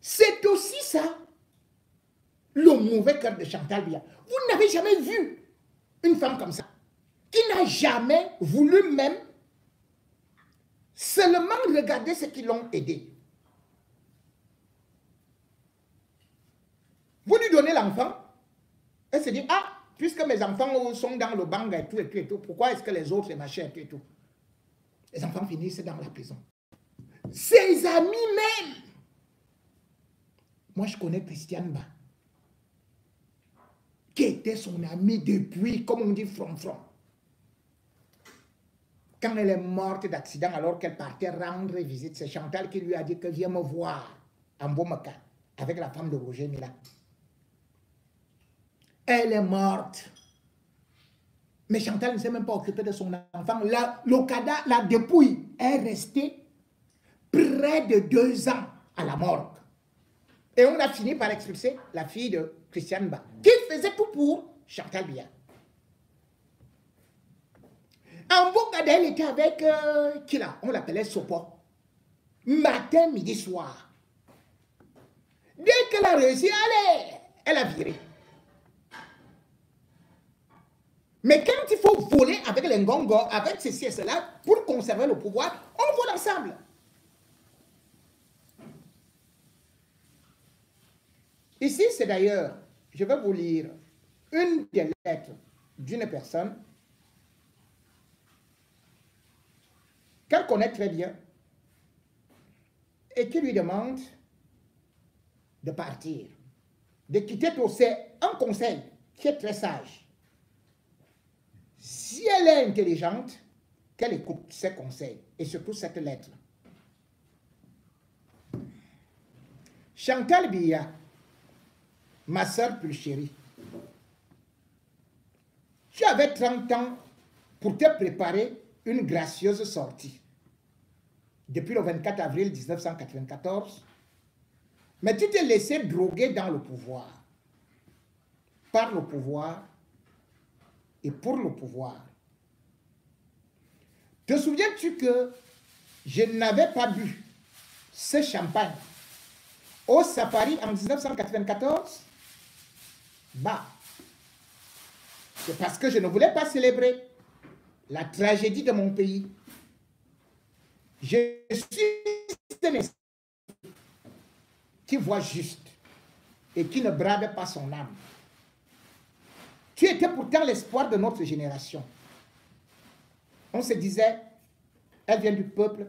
C'est aussi ça, le mauvais cœur de Chantal Biya. Vous n'avez jamais vu une femme comme ça, qui n'a jamais voulu même seulement regarder ceux qui l'ont aidé. Vous lui donnez l'enfant, elle se dit, ah, puisque mes enfants sont dans le bang et tout, et tout, pourquoi est-ce que les autres, les machins et tout? Les enfants finissent dans la prison. Ses amis même. Moi, je connais Christiane Ba, qui était son amie depuis, comme on dit, from. Quand elle est morte d'accident, alors qu'elle partait rendre visite, c'est Chantal qui lui a dit que viens me voir en Bomaka, avec la femme de Roger Mila. Elle est morte. Mais Chantal ne s'est même pas occupée de son enfant. La dépouille est restée près de 2 ans à la morgue. Et on a fini par expulser la fille de Christiane Ba, qui faisait tout pour Chantal Biya. En Bogada, elle était avec qui là? On l'appelait Sopo. Matin, midi, soir. Dès qu'elle a réussi, elle a viré. Mais quand il faut voler avec les Ngongo, avec ceci et cela, pour conserver le pouvoir, on vole ensemble. Ici, c'est d'ailleurs, je vais vous lire une des lettres d'une personne qu'elle connaît très bien et qui lui demande de partir, de quitter tout. C'est un conseil qui est très sage. Si elle est intelligente, qu'elle écoute ses conseils et surtout cette lettre. Chantal Biya, ma soeur plus chérie, tu avais 30 ans pour te préparer une gracieuse sortie. Depuis le 24 avril 1994, mais tu t'es laissé droguer dans le pouvoir, par le pouvoir et pour le pouvoir. Te souviens-tu que je n'avais pas bu ce champagne au Safari en 1994? Bah, c'est parce que je ne voulais pas célébrer la tragédie de mon pays. Je suis un esprit qui voit juste et qui ne brade pas son âme. Tu étais pourtant l'espoir de notre génération. On se disait, elle vient du peuple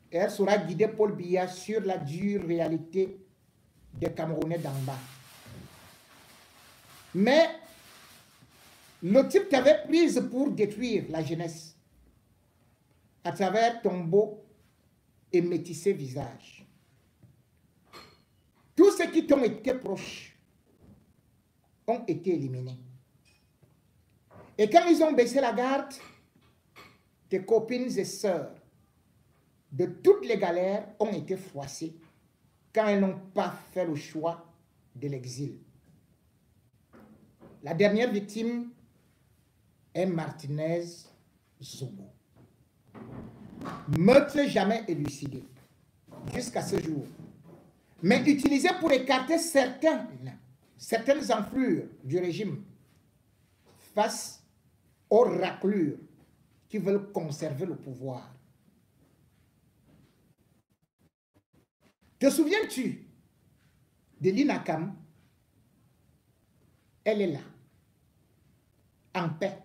et elle saura guider Paul Biya sur la dure réalité des Camerounais d'en bas. Mais le type t'avait prise pour détruire la jeunesse à travers ton beau et métissé visage. Tous ceux qui t'ont été proches ont été éliminés. Et quand ils ont baissé la garde, tes copines et sœurs de toutes les galères ont été froissées quand elles n'ont pas fait le choix de l'exil. La dernière victime est Martinez Zobo. Meurtre jamais élucidé jusqu'à ce jour, mais utilisé pour écarter certaines enflures du régime face aux raclures qui veulent conserver le pouvoir. Te souviens-tu de l'INACAM, elle est là, en paix,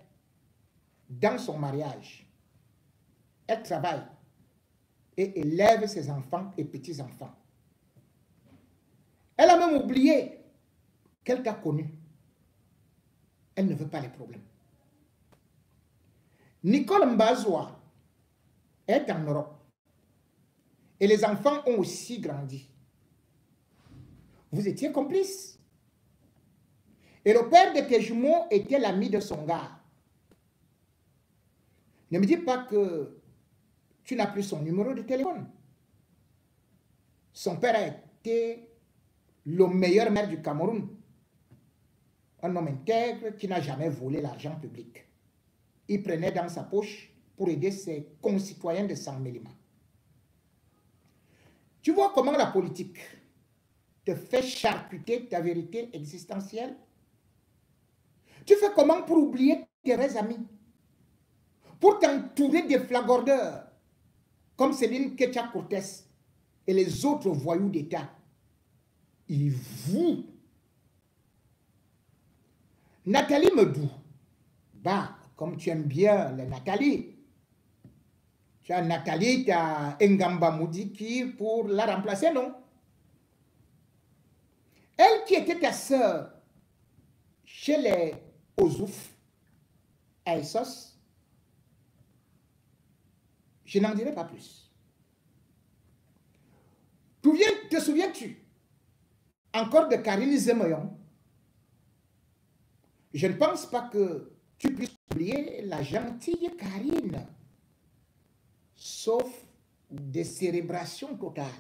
dans son mariage. Elle travaille et élève ses enfants et petits-enfants. Elle a même oublié qu'elle t'a connu. Elle ne veut pas les problèmes. Nicole Mbazoua est en Europe. Et les enfants ont aussi grandi. Vous étiez complices. Et le père de tes jumeaux était l'ami de son gars. Ne me dis pas que tu n'as plus son numéro de téléphone. Son père a été le meilleur maire du Cameroun. Un homme intègre qui n'a jamais volé l'argent public. Il prenait dans sa poche pour aider ses concitoyens de Sang-Mélima. Tu vois comment la politique te fait charcuter ta vérité existentielle? Tu fais comment pour oublier tes vrais amis? Pour t'entourer des flagordeurs comme Céline Ketcha-Cortez et les autres voyous d'État. Ils vous. Nathalie Medou. Bah, comme tu aimes bien les Nathalie. Tu as Nathalie, tu as Ngamba Moudiki pour la remplacer, non? Elle qui était ta sœur chez les Ozouf, à Essos, je n'en dirai pas plus. Te souviens-tu encore de Karine Zemoyon? Je ne pense pas que tu puisses oublier la gentille Karine, sauf décérébration totale.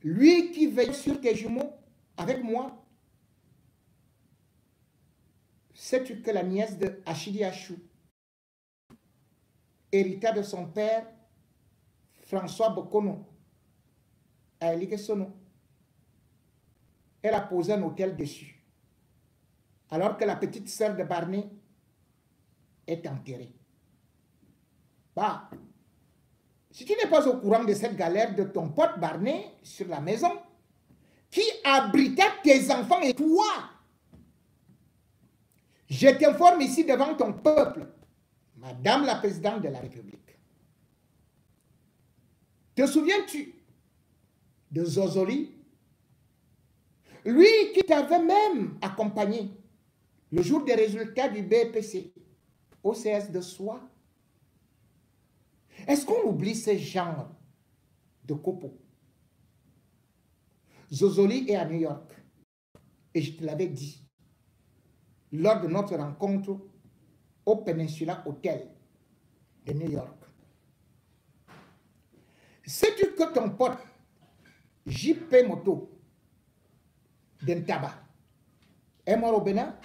Lui qui veille sur tes jumeaux avec moi, sais-tu que la nièce de Achidi Achou hérita de son père François Bokono à Elikesono? Elle a posé un hôtel dessus, alors que la petite sœur de Barney est enterrée. Bah, si tu n'es pas au courant de cette galère de ton pote Barney sur la maison, qui abrita tes enfants et toi, je t'informe ici devant ton peuple, Madame la Présidente de la République. Te souviens-tu de Zozoli? Lui qui t'avait même accompagné le jour des résultats du BPC au CS de Soie. Est-ce qu'on oublie ce genre de copeaux? Zozoli est à New York. Et je te l'avais dit lors de notre rencontre au Peninsula Hotel de New York. Sais-tu que ton pote JP Moto d'Entaba est mort au Bénin,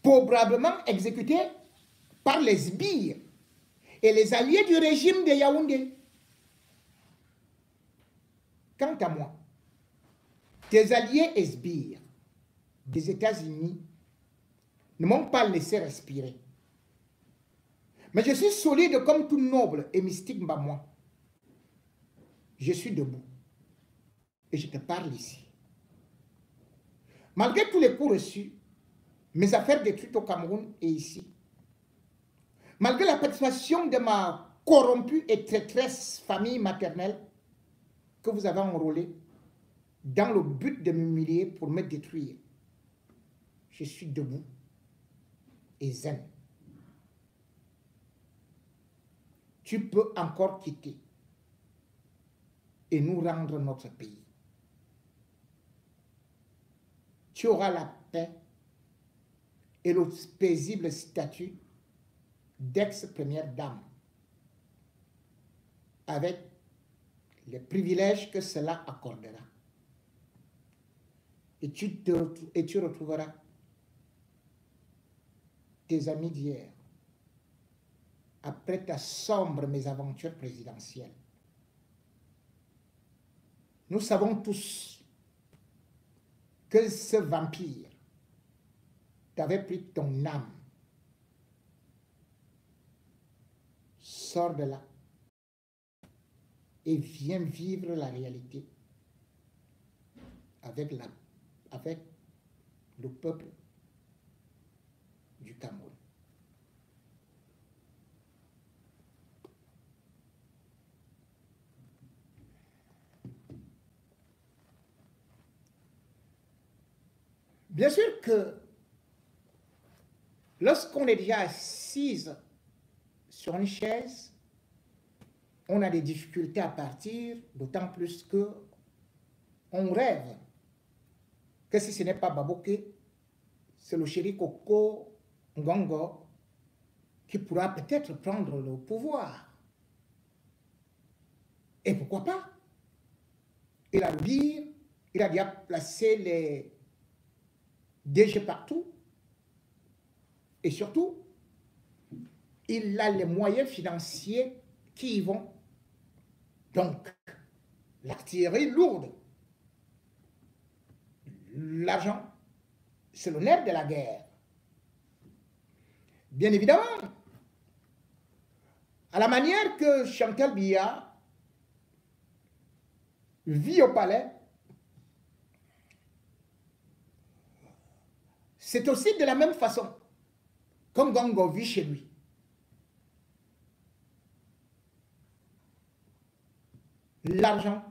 probablement exécuté par les sbires et les alliés du régime de Yaoundé? Quant à moi, tes alliés et sbires des États-Unis ne m'ont pas laissé respirer. Mais je suis solide comme tout noble et mystique Mbamouan. Je suis debout et je te parle ici. Malgré tous les coups reçus, mes affaires détruites au Cameroun et ici, malgré la participation de ma corrompue et traîtresse famille maternelle que vous avez enrôlée dans le but de m'humilier pour me détruire, je suis debout et zen. Tu peux encore quitter et nous rendre notre pays. Tu auras la paix et le paisible statut d'ex-première dame, avec les privilèges que cela accordera. Et tu retrouveras tes amis d'hier après ta sombre mésaventure présidentielle. Nous savons tous que ce vampire t'avait pris ton âme. sort de là et vient vivre la réalité avec le peuple du Cameroun. Bien sûr que lorsqu'on est déjà assise sur une chaise, on a des difficultés à partir, d'autant plus que on rêve que si ce n'est pas Baboké, c'est le chéri Koko Ngongo qui pourra peut-être prendre le pouvoir. Et pourquoi pas? Il a le dire, il a déjà placé les DG partout. Et surtout, il a les moyens financiers qui y vont. Donc, l'artillerie lourde, l'argent, c'est le nerf de la guerre. Bien évidemment, à la manière que Chantal Biya vit au palais, c'est aussi de la même façon comme Ngongo vit chez lui. L'argent,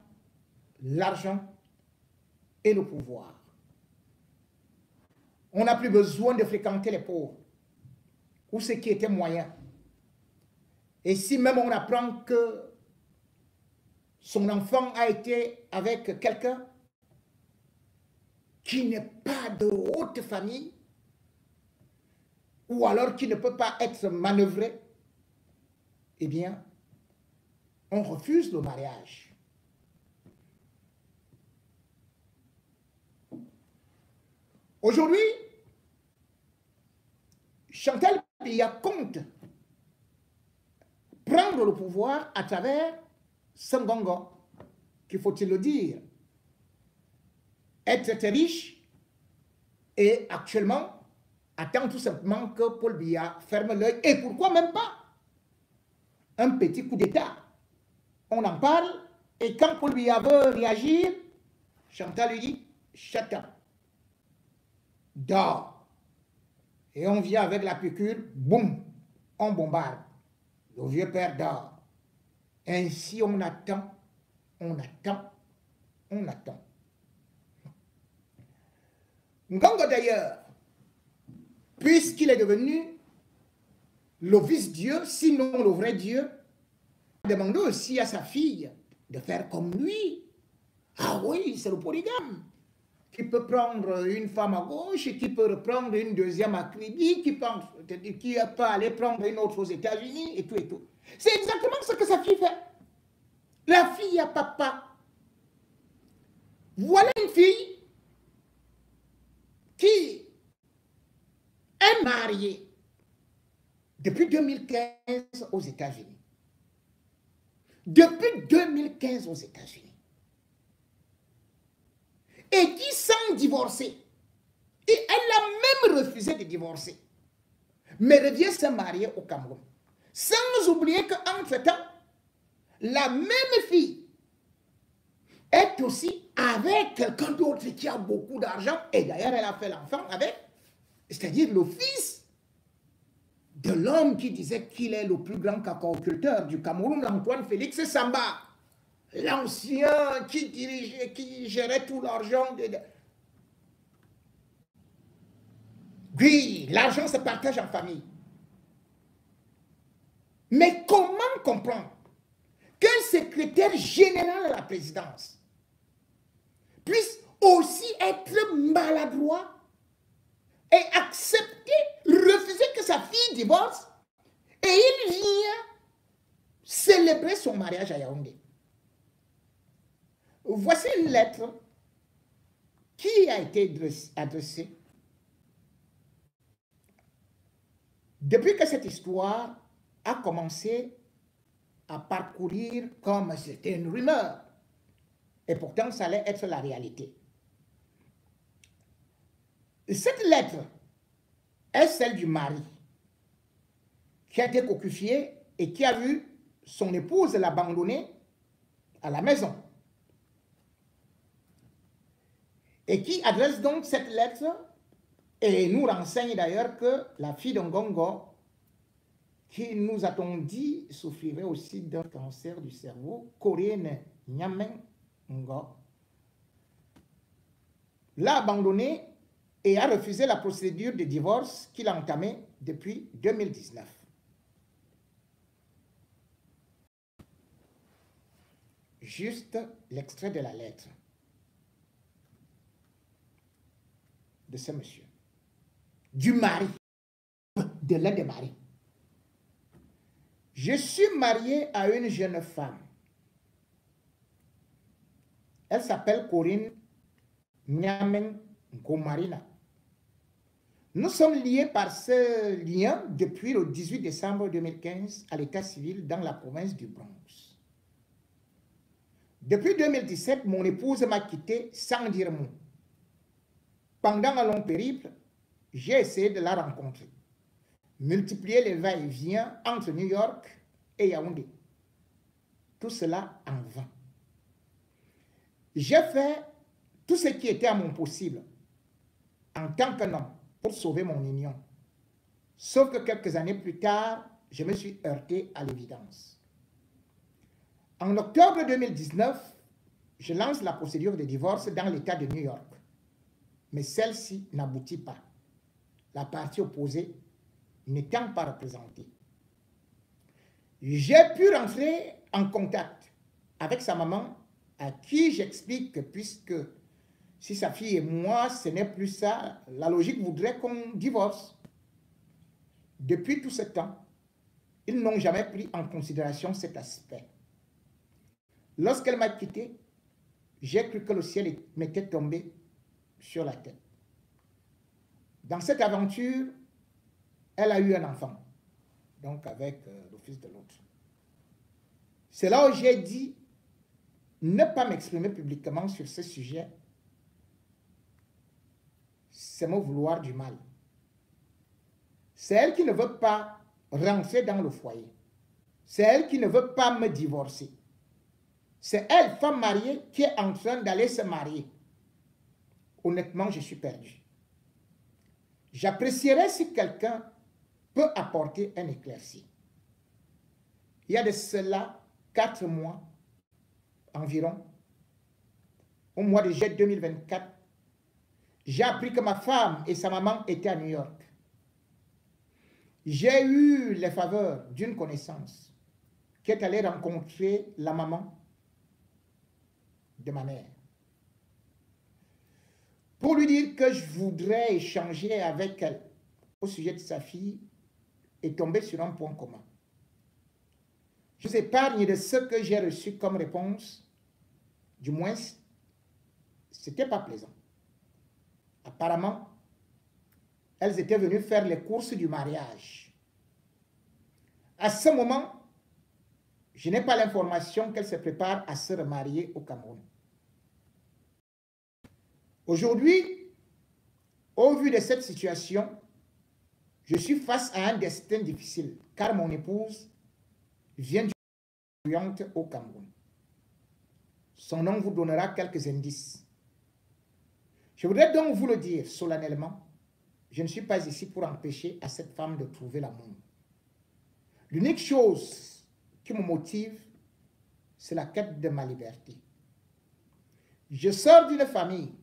l'argent et le pouvoir. On n'a plus besoin de fréquenter les pauvres ou ceux qui étaient moyens. Et si même on apprend que son enfant a été avec quelqu'un qui n'est pas de haute famille, ou alors qui ne peut pas être manœuvré, eh bien, on refuse le mariage. Aujourd'hui, Chantal Biya compte prendre le pouvoir à travers Ngongo, qu'il faut-il le dire, être très riche et actuellement attend tout simplement que Paul Biya ferme l'œil. Et pourquoi même pas un petit coup d'État? On en parle et quand Paul Biya veut réagir, Chantal lui dit « shut up, dors ». Et on vient avec la piqûre, boum, on bombarde. Le vieux père dort. Ainsi on attend, on attend, on attend. Ngongo d'ailleurs, puisqu'il est devenu le vice-dieu, sinon le vrai Dieu, demandé aussi à sa fille de faire comme lui. Ah oui, c'est le polygame, qui peut prendre une femme à gauche, qui peut reprendre une deuxième à Kribi, qui peut aller prendre une autre aux États-Unis, et tout et tout. C'est exactement ce que sa fille fait. La fille à papa. Voilà une fille qui est mariée depuis 2015 aux États-Unis. Depuis 2015 aux États-Unis. Et qui s'en divorcer. Et elle a même refusé de divorcer. Mais revient se marier au Cameroun. Sans oublier qu'entre-temps, la même fille est aussi avec quelqu'un d'autre qui a beaucoup d'argent. Et d'ailleurs, elle a fait l'enfant avec, c'est-à-dire le fils de l'homme qui disait qu'il est le plus grand cacaoculteur du Cameroun, Antoine Félix Samba. L'ancien qui dirigeait, qui gérait tout l'argent. Oui, l'argent se partage en famille. Mais comment comprendre qu'un secrétaire général à la présidence puisse aussi être maladroit et accepter, refuser que sa fille divorce et il vient célébrer son mariage à Yaoundé? Voici une lettre qui a été adressée depuis que cette histoire a commencé à parcourir comme c'était une rumeur. Et pourtant, ça allait être la réalité. Cette lettre est celle du mari qui a été cocufié et qui a vu son épouse l'a abandonné à la maison. Et qui adresse donc cette lettre et nous renseigne d'ailleurs que la fille de Ngongo, qui nous a-t-on dit souffrirait aussi d'un cancer du cerveau, Corinne Nyameng Ngo, l'a abandonné et a refusé la procédure de divorce qu'il a entamée depuis 2019. Juste l'extrait de la lettre de ce monsieur, du mari, de l'un des maris. Je suis marié à une jeune femme. Elle s'appelle Corinne Nyameng Ngomarina. Nous sommes liés par ce lien depuis le 18 décembre 2015 à l'état civil dans la province du Bronx. Depuis 2017, mon épouse m'a quitté sans dire mot. Pendant un long périple, j'ai essayé de la rencontrer, multiplier les va-et-vient entre New York et Yaoundé. Tout cela en vain. J'ai fait tout ce qui était à mon possible en tant qu'un homme pour sauver mon union. Sauf que quelques années plus tard, je me suis heurté à l'évidence. En octobre 2019, je lance la procédure de divorce dans l'État de New York. Mais celle-ci n'aboutit pas, la partie opposée n'étant pas représentée. J'ai pu rentrer en contact avec sa maman, à qui j'explique que puisque si sa fille et moi, ce n'est plus ça, la logique voudrait qu'on divorce. Depuis tout ce temps, ils n'ont jamais pris en considération cet aspect. Lorsqu'elle m'a quitté, j'ai cru que le ciel m'était tombé sur la tête. Dans cette aventure, elle a eu un enfant, donc avec le fils de l'autre. C'est là où j'ai dit ne pas m'exprimer publiquement sur ce sujet, c'est me vouloir du mal. C'est elle qui ne veut pas rentrer dans le foyer. C'est elle qui ne veut pas me divorcer. C'est elle, femme mariée, qui est en train d'aller se marier. Honnêtement, je suis perdu. J'apprécierais si quelqu'un peut apporter un éclairci. Il y a de cela 4 mois environ, au mois de juillet 2024, j'ai appris que ma femme et sa maman étaient à New York. J'ai eu les faveurs d'une connaissance qui est allée rencontrer la maman de ma mère pour lui dire que je voudrais échanger avec elle au sujet de sa fille et tomber sur un point commun. Je vous épargne de ce que j'ai reçu comme réponse, du moins, ce n'était pas plaisant. Apparemment, elles étaient venues faire les courses du mariage. À ce moment, je n'ai pas l'information qu'elles se préparent à se remarier au Cameroun. Aujourd'hui, au vu de cette situation, je suis face à un destin difficile, car mon épouse vient du au Cameroun. Son nom vous donnera quelques indices. Je voudrais donc vous le dire solennellement, je ne suis pas ici pour empêcher à cette femme de trouver l'amour. L'unique chose qui me motive, c'est la quête de ma liberté. Je sors d'une famille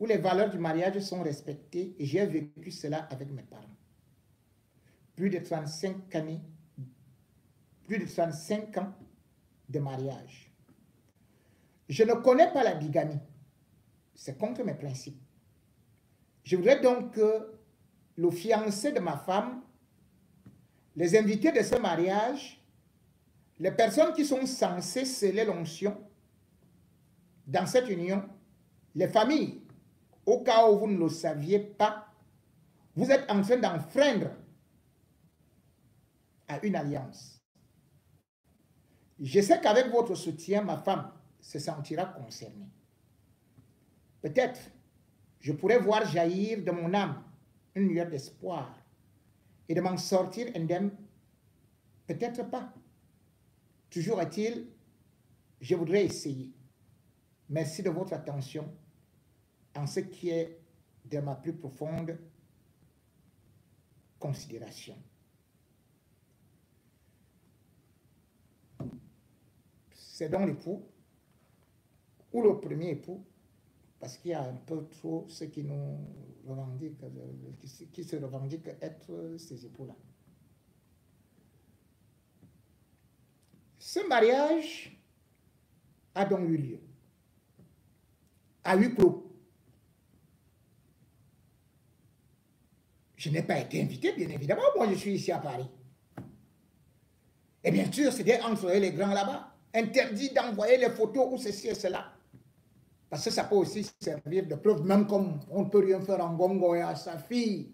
où les valeurs du mariage sont respectées et j'ai vécu cela avec mes parents. Plus de 35 années, plus de 35 ans de mariage. Je ne connais pas la bigamie. C'est contre mes principes. Je voudrais donc que le fiancé de ma femme, les invités de ce mariage, les personnes qui sont censées sceller l'onction dans cette union, les familles, au cas où vous ne le saviez pas, vous êtes en train d'enfreindre à une alliance. Je sais qu'avec votre soutien, ma femme se sentira concernée. Peut-être, je pourrais voir jaillir de mon âme une lueur d'espoir et de m'en sortir indemne. Peut-être pas. Toujours est-il, je voudrais essayer. Merci de votre attention en ce qui est de ma plus profonde considération. C'est donc l'époux ou le premier époux, parce qu'il y a un peu trop ceux qui nous revendiquent, qui se revendiquent être ces époux-là. Ce mariage a donc eu lieu à huis clos. Je n'ai pas été invité, bien évidemment. Moi, je suis ici à Paris. Et bien sûr, c'était entre les grands là-bas. Interdit d'envoyer les photos ou ceci et cela. Parce que ça peut aussi servir de preuve, même comme on ne peut rien faire en Congo et à sa fille.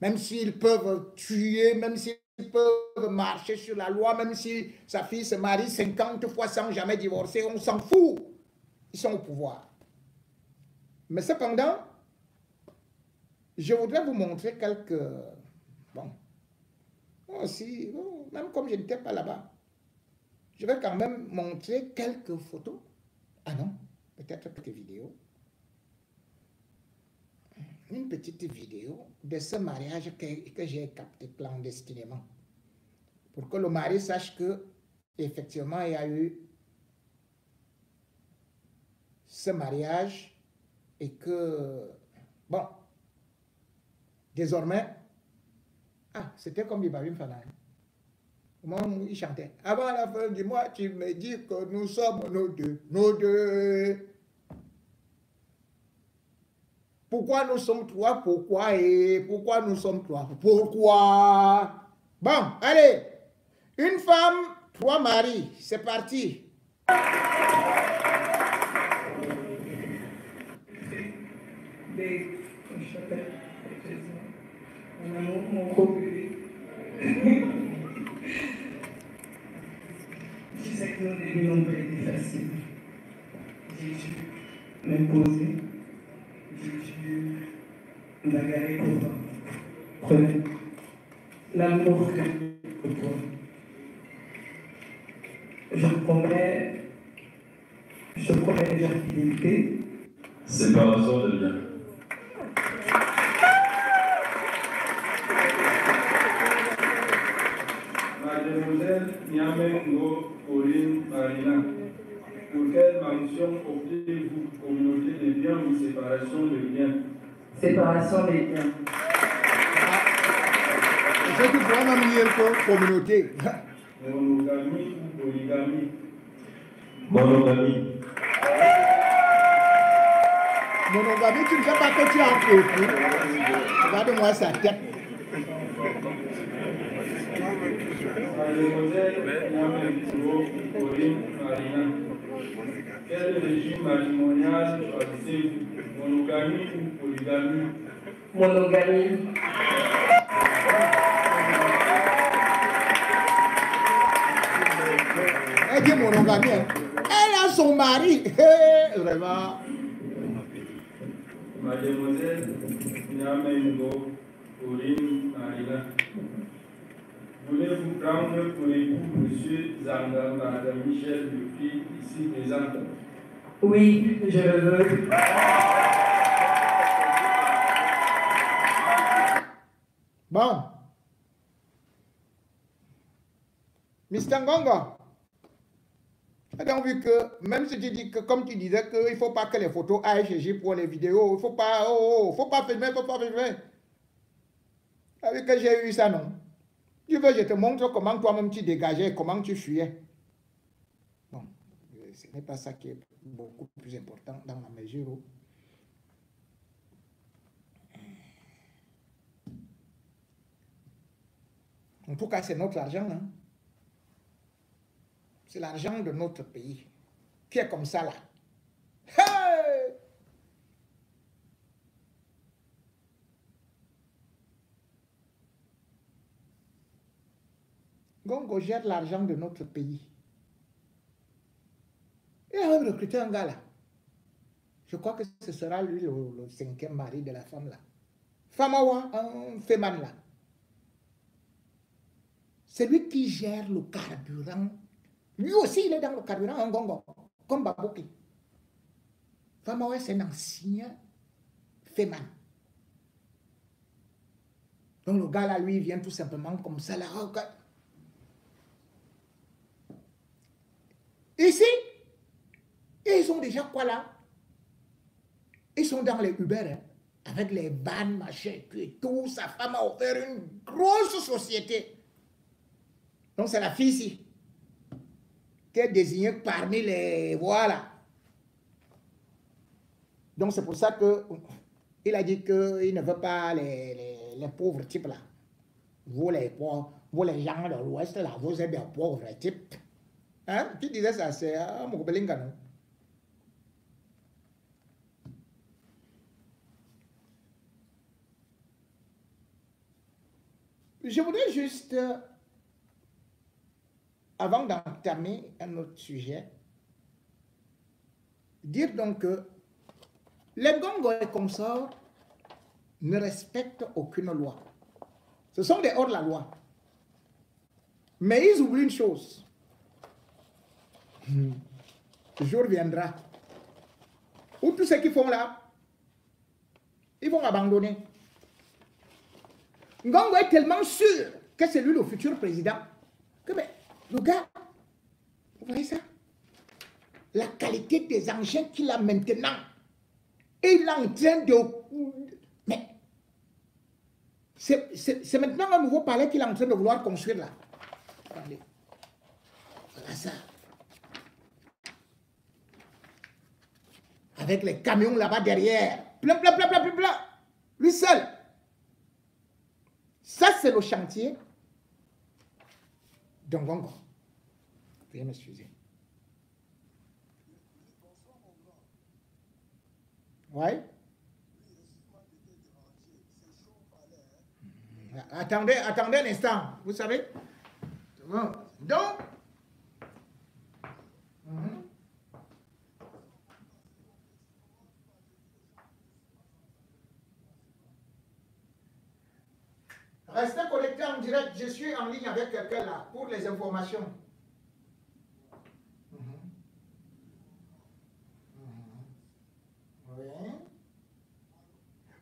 Même s'ils peuvent tuer, même s'ils peuvent marcher sur la loi, même si sa fille se marie 50 fois sans jamais divorcer, on s'en fout. Ils sont au pouvoir. Mais cependant, je voudrais vous montrer quelques... Bon, moi aussi, même comme je n'étais pas là-bas, je vais quand même montrer quelques photos. Ah non, peut-être quelques vidéos. Une petite vidéo de ce mariage que j'ai capté clandestinement. Pour que le mari sache que, effectivement, il y a eu ce mariage et que, bon, désormais, c'était comme Ibrahim Fana. Comment il chantait? Avant la fin du mois, tu me dis que nous sommes nos deux. Nos deux. Pourquoi nous sommes trois? Pourquoi? Et pourquoi nous sommes trois? Pourquoi? Bon, allez. Une femme, trois maris. C'est parti. Mon gros bébé. Je sais que nos débuts n'ont pas été faciles. J'ai dû m'imposer. J'ai dû me bagarrer pour toi. Prenez l'amour que j'ai pour toi. Je promets la fidélité. Séparation de biens. Mademoiselle Niamengo Pauline Marina, pour quelle mention optez-vous, communauté des biens ou séparation des biens? Séparation des biens. Je sais que pour même dire que communauté. Monogamie ou polygamie? Monogamie. Monogamie, tu ne sais pas que tu as un époux. Regarde-moi sa tête. Mademoiselle Niamengo Pauline Marina, quel régime matrimonial choisissez-vous, monogamie ou polygamie? Monogamie. Elle dit monogamie. Elle a son mari. Vraiment. Mademoiselle Niamengo Pauline Marina, voulez-vous prendre pour époux M. Zanga, Madame Michel Dupuis, ici présent? Oui, je le veux. Bon. Mr. Ngongo. Tu as donc vu que, même si tu dis que, comme tu disais qu'il ne faut pas que les photos aillent chez pour les vidéos, il ne faut pas, faut pas filmer, il ne faut pas filmer. Tu as vu que j'ai eu ça, non? Tu veux, je te montre comment toi-même tu dégageais, comment tu fuyais. Bon, ce n'est pas ça qui est beaucoup plus important dans la mesure où... En tout cas, c'est notre argent, hein? C'est l'argent de notre pays qui est comme ça là. Hey! Gongo gère l'argent de notre pays. Il a recruté un gars là. Je crois que ce sera lui le cinquième mari de la femme là. Famawa, un Feman là. C'est lui qui gère le carburant. Lui aussi, il est dans le carburant en Gongo, comme Babouki. Famaoué, c'est un ancien Féman. Donc le gars là, lui, il vient tout simplement comme ça là. Ici, ils ont déjà quoi là? Ils sont dans les Uber, hein, avec les vannes, machin, et tout. Sa femme a offert une grosse société. Donc c'est la fille ici, qui est désignée parmi les... Voilà. Donc c'est pour ça qu'il a dit qu'il ne veut pas les pauvres types là. Vous les pauvres, vous les gens de l'Ouest là, vous êtes des pauvres types. Hein? Qui disait ça? C'est Mokobelinga, non? Je voudrais juste, avant d'entamer un autre sujet, dire donc que les Gongo et consorts ne respectent aucune loi. Ce sont des hors-la-loi. Mais ils oublient une chose. Le jour viendra où tout ce qu'ils font là, ils vont abandonner. Ngongo est tellement sûr que c'est lui le futur président que mais, le gars, vous voyez ça? La qualité des engins qu'il a maintenant, et il est en train de... Mais c'est maintenant un nouveau palais qu'il est en train de vouloir construire là. Regardez. Voilà ça. Avec les camions là-bas derrière. Plein. Lui seul. Ça, c'est le chantier d'Ngongo. Veuillez m'excuser. Ouais. Attendez un instant. Vous savez? Bon. Donc, restez connectés en direct. Je suis en ligne avec quelqu'un là pour les informations.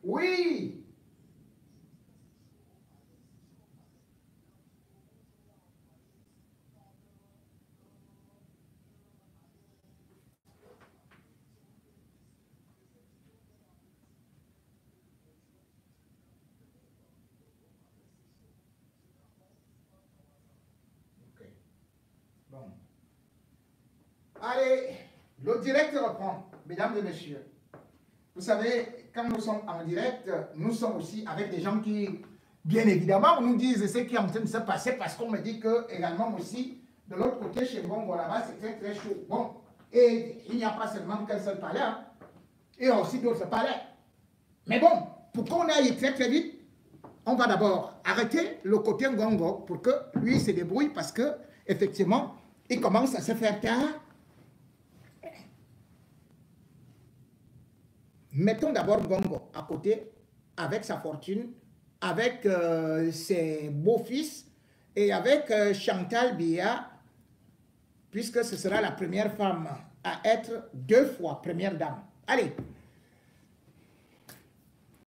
Oui. Ok. Bon. Allez, le direct reprend, mesdames et messieurs. Vous savez, quand nous sommes en direct, nous sommes aussi avec des gens qui, bien évidemment, nous disent ce qui est en train de se passer parce qu'on me dit que, également aussi, de l'autre côté, chez Gongo là-bas, c'est très chaud. Bon, et il n'y a pas seulement qu'un seul palais, hein, et aussi d'autres palais. Mais bon, pour qu'on aille très vite, on va d'abord arrêter le côté Gongo pour que lui se débrouille parce que, effectivement, il commence à se faire tard. Mettons d'abord Gongo à côté, avec sa fortune, avec ses beaux-fils et avec Chantal Biya, puisque ce sera la première femme à être 2 fois première dame. Allez,